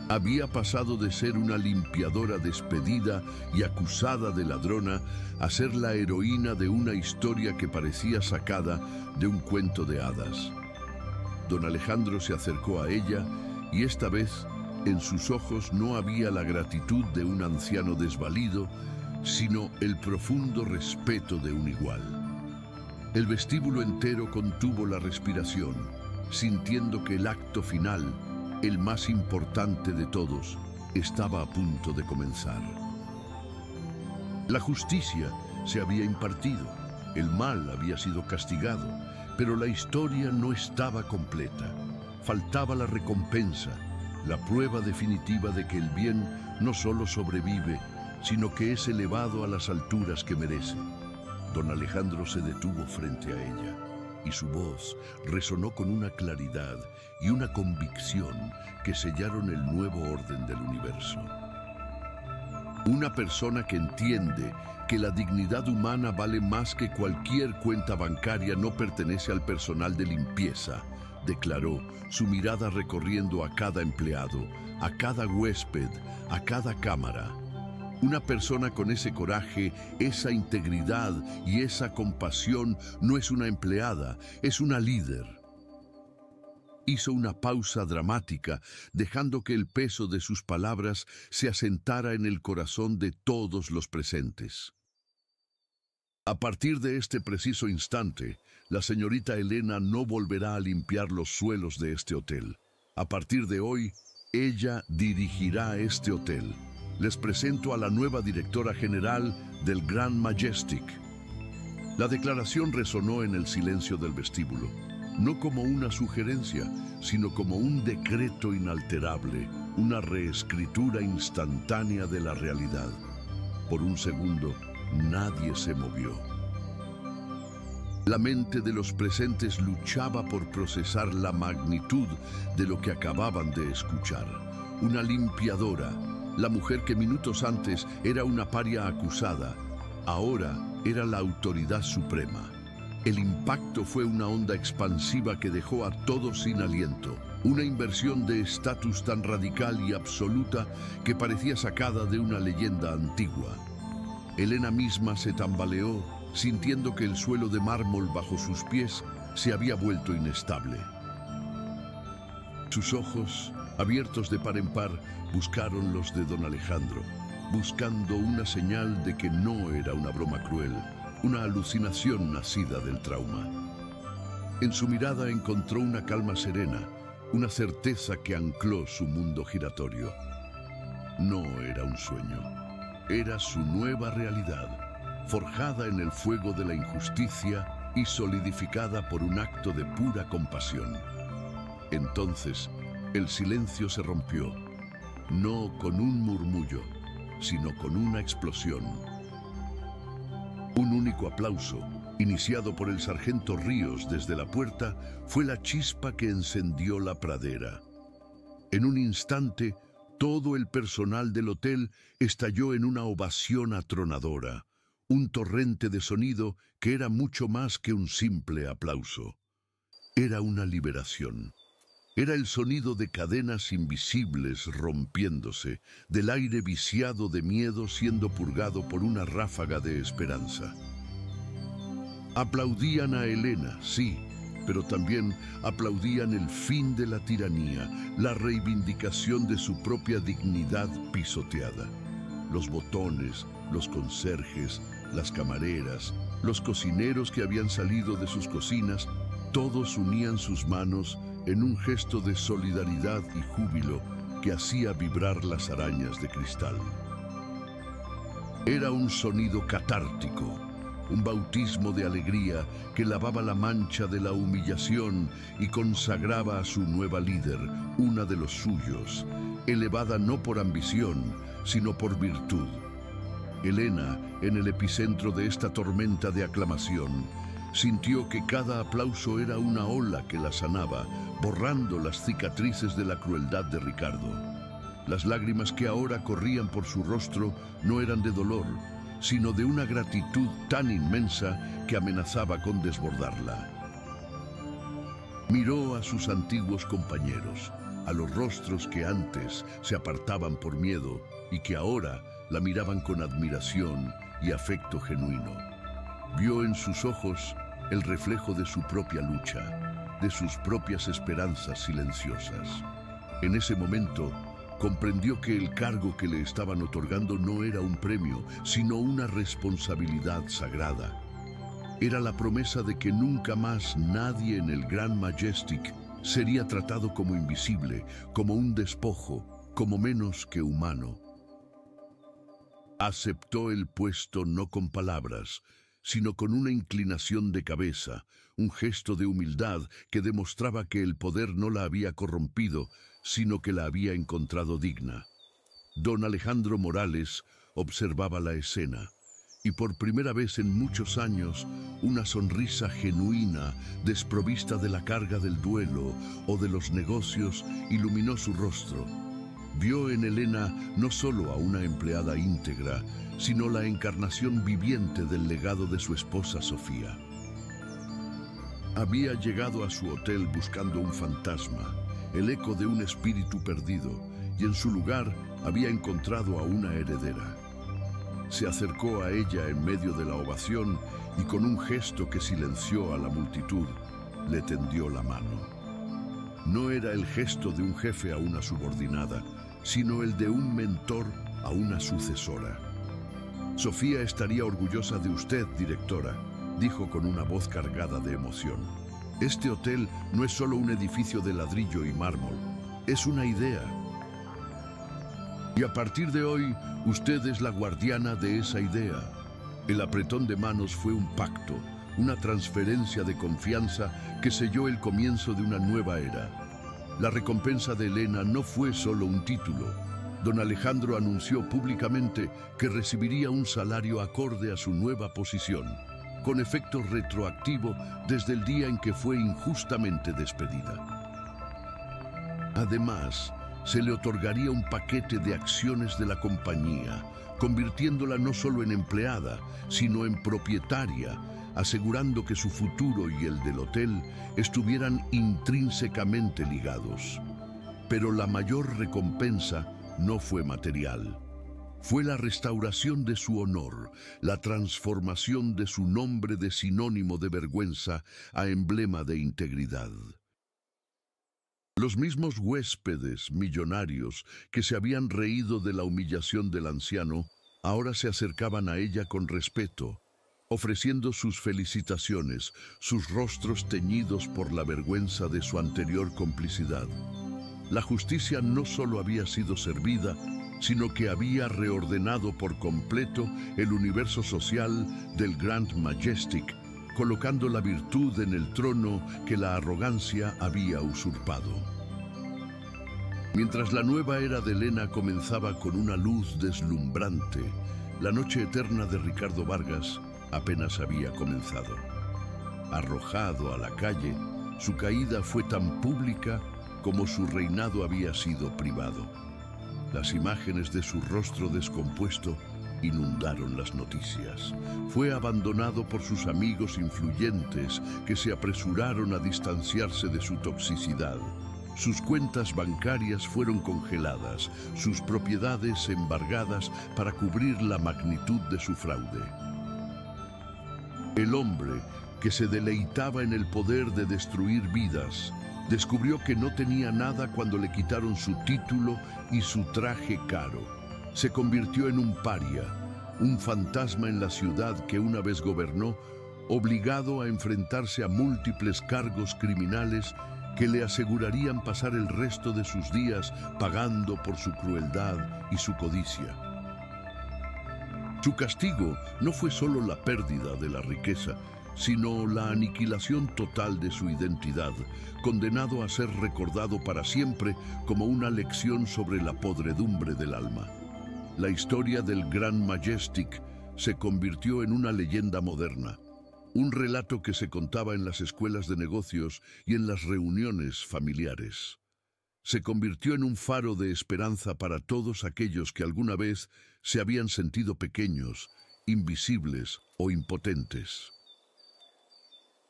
Había pasado de ser una limpiadora despedida y acusada de ladrona a ser la heroína de una historia que parecía sacada de un cuento de hadas. Don Alejandro se acercó a ella y esta vez en sus ojos no había la gratitud de un anciano desvalido, sino el profundo respeto de un igual. El vestíbulo entero contuvo la respiración, sintiendo que el acto final, el más importante de todos, estaba a punto de comenzar. La justicia se había impartido, el mal había sido castigado, pero la historia no estaba completa. Faltaba la recompensa, la prueba definitiva de que el bien no solo sobrevive, sino que es elevado a las alturas que merece. Don Alejandro se detuvo frente a ella y su voz resonó con una claridad y una convicción que sellaron el nuevo orden del universo. Una persona que entiende que la dignidad humana vale más que cualquier cuenta bancaria no pertenece al personal de limpieza, declaró, su mirada recorriendo a cada empleado, a cada huésped, a cada cámara. Una persona con ese coraje, esa integridad y esa compasión no es una empleada, es una líder. Hizo una pausa dramática, dejando que el peso de sus palabras se asentara en el corazón de todos los presentes. A partir de este preciso instante, la señorita Elena no volverá a limpiar los suelos de este hotel. A partir de hoy, ella dirigirá este hotel. Les presento a la nueva directora general del Grand Majestic. La declaración resonó en el silencio del vestíbulo, no como una sugerencia, sino como un decreto inalterable, una reescritura instantánea de la realidad. Por un segundo, nadie se movió. La mente de los presentes luchaba por procesar la magnitud de lo que acababan de escuchar. Una limpiadora, la mujer que minutos antes era una paria acusada, ahora era la autoridad suprema. El impacto fue una onda expansiva que dejó a todos sin aliento, una inversión de estatus tan radical y absoluta que parecía sacada de una leyenda antigua. Elena misma se tambaleó, sintiendo que el suelo de mármol bajo sus pies se había vuelto inestable. Sus ojos, abiertos de par en par, buscaron los de don Alejandro, buscando una señal de que no era una broma cruel, una alucinación nacida del trauma. En su mirada encontró una calma serena, una certeza que ancló su mundo giratorio. No era un sueño, era su nueva realidad, forjada en el fuego de la injusticia y solidificada por un acto de pura compasión. Entonces, el silencio se rompió no con un murmullo, sino con una explosión. Un único aplauso, iniciado por el sargento Ríos desde la puerta, fue la chispa que encendió la pradera. En un instante, todo el personal del hotel estalló en una ovación atronadora, un torrente de sonido que era mucho más que un simple aplauso. Era una liberación. Era el sonido de cadenas invisibles rompiéndose, del aire viciado de miedo siendo purgado por una ráfaga de esperanza. Aplaudían a Elena, sí, pero también aplaudían el fin de la tiranía, la reivindicación de su propia dignidad pisoteada. Los botones, los conserjes, las camareras, los cocineros que habían salido de sus cocinas, todos unían sus manos en un gesto de solidaridad y júbilo que hacía vibrar las arañas de cristal. Era un sonido catártico, un bautismo de alegría que lavaba la mancha de la humillación y consagraba a su nueva líder, una de los suyos, elevada no por ambición, sino por virtud. Elena, en el epicentro de esta tormenta de aclamación, sintió que cada aplauso era una ola que la sanaba, borrando las cicatrices de la crueldad de Ricardo. Las lágrimas que ahora corrían por su rostro no eran de dolor, sino de una gratitud tan inmensa que amenazaba con desbordarla. Miró a sus antiguos compañeros, a los rostros que antes se apartaban por miedo y que ahora la miraban con admiración y afecto genuino. Vio en sus ojos el reflejo de su propia lucha, de sus propias esperanzas silenciosas. En ese momento, comprendió que el cargo que le estaban otorgando no era un premio, sino una responsabilidad sagrada. Era la promesa de que nunca más nadie en el Grand Majestic sería tratado como invisible, como un despojo, como menos que humano. Aceptó el puesto no con palabras, sino con una inclinación de cabeza, un gesto de humildad que demostraba que el poder no la había corrompido, sino que la había encontrado digna. Don Alejandro Morales observaba la escena, y por primera vez en muchos años, una sonrisa genuina, desprovista de la carga del duelo o de los negocios, iluminó su rostro. Vio en Elena no solo a una empleada íntegra, sino la encarnación viviente del legado de su esposa Sofía. Había llegado a su hotel buscando un fantasma, el eco de un espíritu perdido, y en su lugar había encontrado a una heredera. Se acercó a ella en medio de la ovación y con un gesto que silenció a la multitud, le tendió la mano. No era el gesto de un jefe a una subordinada, sino el de un mentor a una sucesora. Sofía estaría orgullosa de usted, directora, dijo con una voz cargada de emoción. Este hotel no es solo un edificio de ladrillo y mármol, es una idea. Y a partir de hoy, usted es la guardiana de esa idea. El apretón de manos fue un pacto, una transferencia de confianza que selló el comienzo de una nueva era. La recompensa de Elena no fue solo un título. Don Alejandro anunció públicamente que recibiría un salario acorde a su nueva posición, con efecto retroactivo desde el día en que fue injustamente despedida. Además, se le otorgaría un paquete de acciones de la compañía, convirtiéndola no solo en empleada, sino en propietaria, asegurando que su futuro y el del hotel estuvieran intrínsecamente ligados. Pero la mayor recompensa no fue material. Fue la restauración de su honor, la transformación de su nombre de sinónimo de vergüenza a emblema de integridad. Los mismos huéspedes millonarios que se habían reído de la humillación del anciano, ahora se acercaban a ella con respeto, ofreciendo sus felicitaciones, sus rostros teñidos por la vergüenza de su anterior complicidad. La justicia no solo había sido servida, sino que había reordenado por completo el universo social del Grand Majestic, colocando la virtud en el trono que la arrogancia había usurpado. Mientras la nueva era de Elena comenzaba con una luz deslumbrante, la noche eterna de Ricardo Vargas apenas había comenzado. Arrojado a la calle, su caída fue tan pública como su reinado había sido privado. Las imágenes de su rostro descompuesto inundaron las noticias. Fue abandonado por sus amigos influyentes que se apresuraron a distanciarse de su toxicidad. Sus cuentas bancarias fueron congeladas, sus propiedades embargadas para cubrir la magnitud de su fraude. El hombre, que se deleitaba en el poder de destruir vidas, descubrió que no tenía nada cuando le quitaron su título y su traje caro. Se convirtió en un paria, un fantasma en la ciudad que una vez gobernó, obligado a enfrentarse a múltiples cargos criminales que le asegurarían pasar el resto de sus días pagando por su crueldad y su codicia. Su castigo no fue solo la pérdida de la riqueza, sino la aniquilación total de su identidad, condenado a ser recordado para siempre como una lección sobre la podredumbre del alma. La historia del Gran Majestic se convirtió en una leyenda moderna, un relato que se contaba en las escuelas de negocios y en las reuniones familiares. Se convirtió en un faro de esperanza para todos aquellos que alguna vez se habían sentido pequeños, invisibles o impotentes.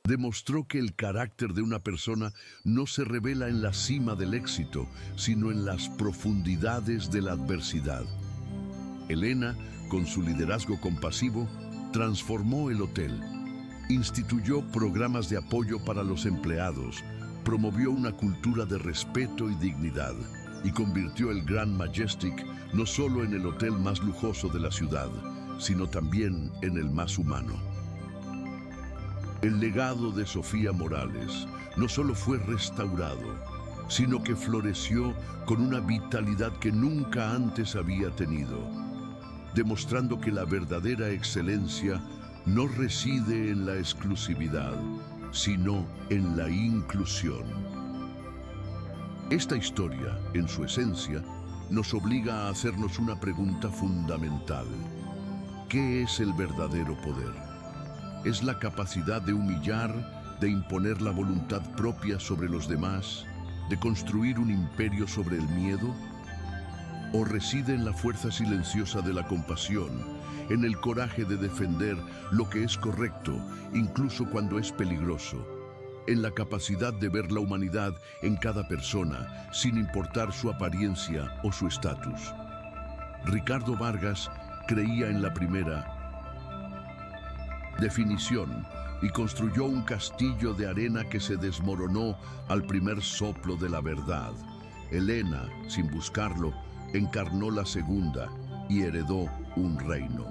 Demostró que el carácter de una persona no se revela en la cima del éxito, sino en las profundidades de la adversidad. Elena, con su liderazgo compasivo, transformó el hotel. Instituyó programas de apoyo para los empleados, promovió una cultura de respeto y dignidad y convirtió el Grand Majestic no solo en el hotel más lujoso de la ciudad, sino también en el más humano. El legado de Sofía Morales no solo fue restaurado, sino que floreció con una vitalidad que nunca antes había tenido, demostrando que la verdadera excelencia no reside en la exclusividad, sino en la inclusión. Esta historia, en su esencia, nos obliga a hacernos una pregunta fundamental. ¿Qué es el verdadero poder? ¿Es la capacidad de humillar, de imponer la voluntad propia sobre los demás, de construir un imperio sobre el miedo? ¿O reside en la fuerza silenciosa de la compasión, en el coraje de defender lo que es correcto, incluso cuando es peligroso, en la capacidad de ver la humanidad en cada persona, sin importar su apariencia o su estatus? Ricardo Vargas creía en la primera definición y construyó un castillo de arena que se desmoronó al primer soplo de la verdad. Elena, sin buscarlo, encarnó la segunda y heredó un reino.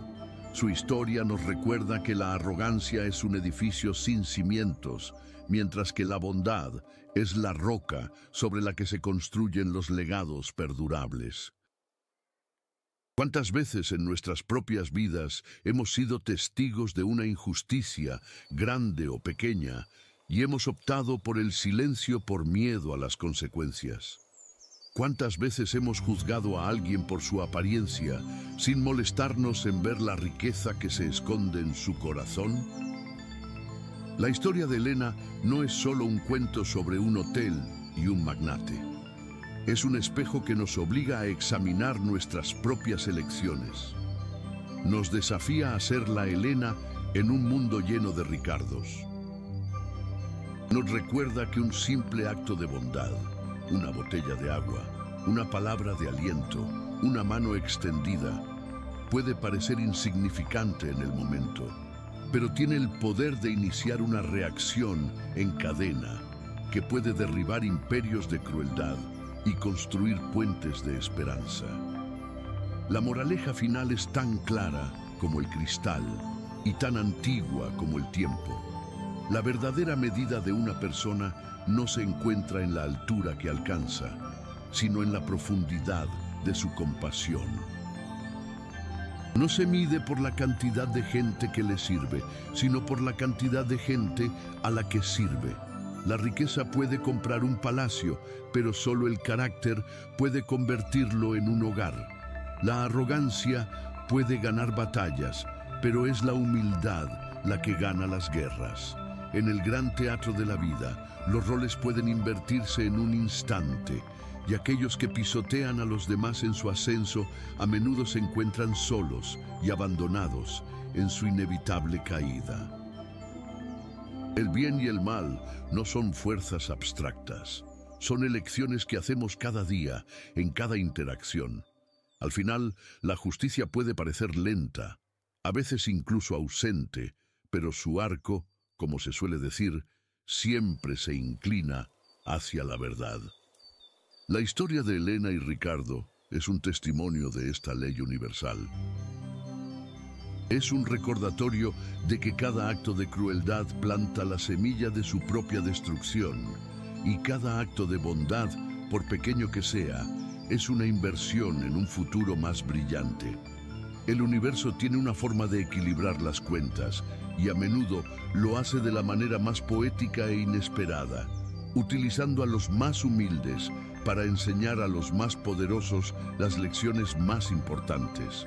Su historia nos recuerda que la arrogancia es un edificio sin cimientos, mientras que la bondad es la roca sobre la que se construyen los legados perdurables. ¿Cuántas veces en nuestras propias vidas hemos sido testigos de una injusticia, grande o pequeña, y hemos optado por el silencio por miedo a las consecuencias? ¿Cuántas veces hemos juzgado a alguien por su apariencia, sin molestarnos en ver la riqueza que se esconde en su corazón? La historia de Elena no es solo un cuento sobre un hotel y un magnate. Es un espejo que nos obliga a examinar nuestras propias elecciones. Nos desafía a ser la Elena en un mundo lleno de Ricardos. Nos recuerda que un simple acto de bondad, una botella de agua, una palabra de aliento, una mano extendida, puede parecer insignificante en el momento, pero tiene el poder de iniciar una reacción en cadena que puede derribar imperios de crueldad y construir puentes de esperanza. La moraleja final es tan clara como el cristal y tan antigua como el tiempo. La verdadera medida de una persona no se encuentra en la altura que alcanza, sino en la profundidad de su compasión. No se mide por la cantidad de gente que le sirve, sino por la cantidad de gente a la que sirve. La riqueza puede comprar un palacio, pero solo el carácter puede convertirlo en un hogar. La arrogancia puede ganar batallas, pero es la humildad la que gana las guerras. En el gran teatro de la vida, los roles pueden invertirse en un instante, y aquellos que pisotean a los demás en su ascenso a menudo se encuentran solos y abandonados en su inevitable caída. El bien y el mal no son fuerzas abstractas, son elecciones que hacemos cada día, en cada interacción. Al final, la justicia puede parecer lenta, a veces incluso ausente, pero su arco, como se suele decir, siempre se inclina hacia la verdad. La historia de Elena y Ricardo es un testimonio de esta ley universal. Es un recordatorio de que cada acto de crueldad planta la semilla de su propia destrucción, y cada acto de bondad, por pequeño que sea, es una inversión en un futuro más brillante. El universo tiene una forma de equilibrar las cuentas, y a menudo lo hace de la manera más poética e inesperada, utilizando a los más humildes para enseñar a los más poderosos las lecciones más importantes.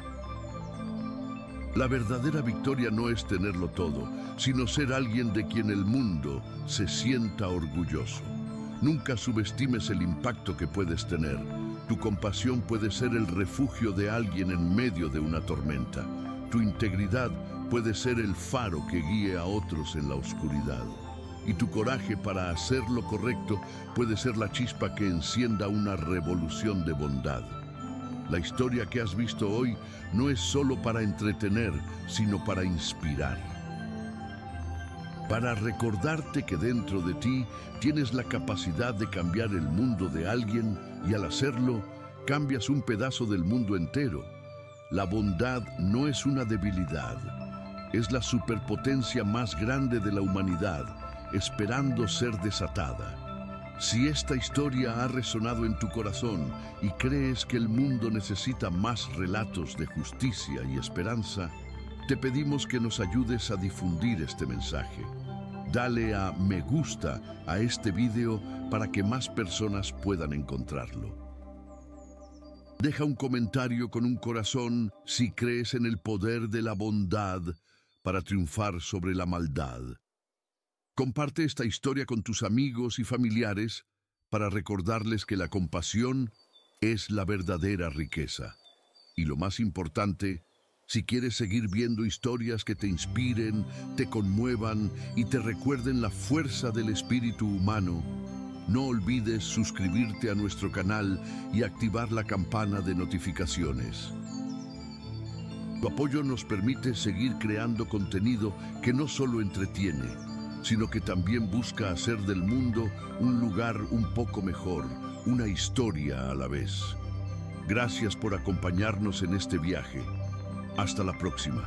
La verdadera victoria no es tenerlo todo, sino ser alguien de quien el mundo se sienta orgulloso. Nunca subestimes el impacto que puedes tener. Tu compasión puede ser el refugio de alguien en medio de una tormenta. Tu integridad puede ser el faro que guíe a otros en la oscuridad. Y tu coraje para hacer lo correcto puede ser la chispa que encienda una revolución de bondad. La historia que has visto hoy no es solo para entretener, sino para inspirar. Para recordarte que dentro de ti tienes la capacidad de cambiar el mundo de alguien, y al hacerlo, cambias un pedazo del mundo entero. La bondad no es una debilidad, es la superpotencia más grande de la humanidad, esperando ser desatada. Si esta historia ha resonado en tu corazón y crees que el mundo necesita más relatos de justicia y esperanza, te pedimos que nos ayudes a difundir este mensaje. Dale a me gusta a este video para que más personas puedan encontrarlo. Deja un comentario con un corazón si crees en el poder de la bondad para triunfar sobre la maldad. Comparte esta historia con tus amigos y familiares para recordarles que la compasión es la verdadera riqueza. Y lo más importante, si quieres seguir viendo historias que te inspiren, te conmuevan y te recuerden la fuerza del espíritu humano, no olvides suscribirte a nuestro canal y activar la campana de notificaciones. Tu apoyo nos permite seguir creando contenido que no solo entretiene, sino que también busca hacer del mundo un lugar un poco mejor, una historia a la vez. Gracias por acompañarnos en este viaje. Hasta la próxima.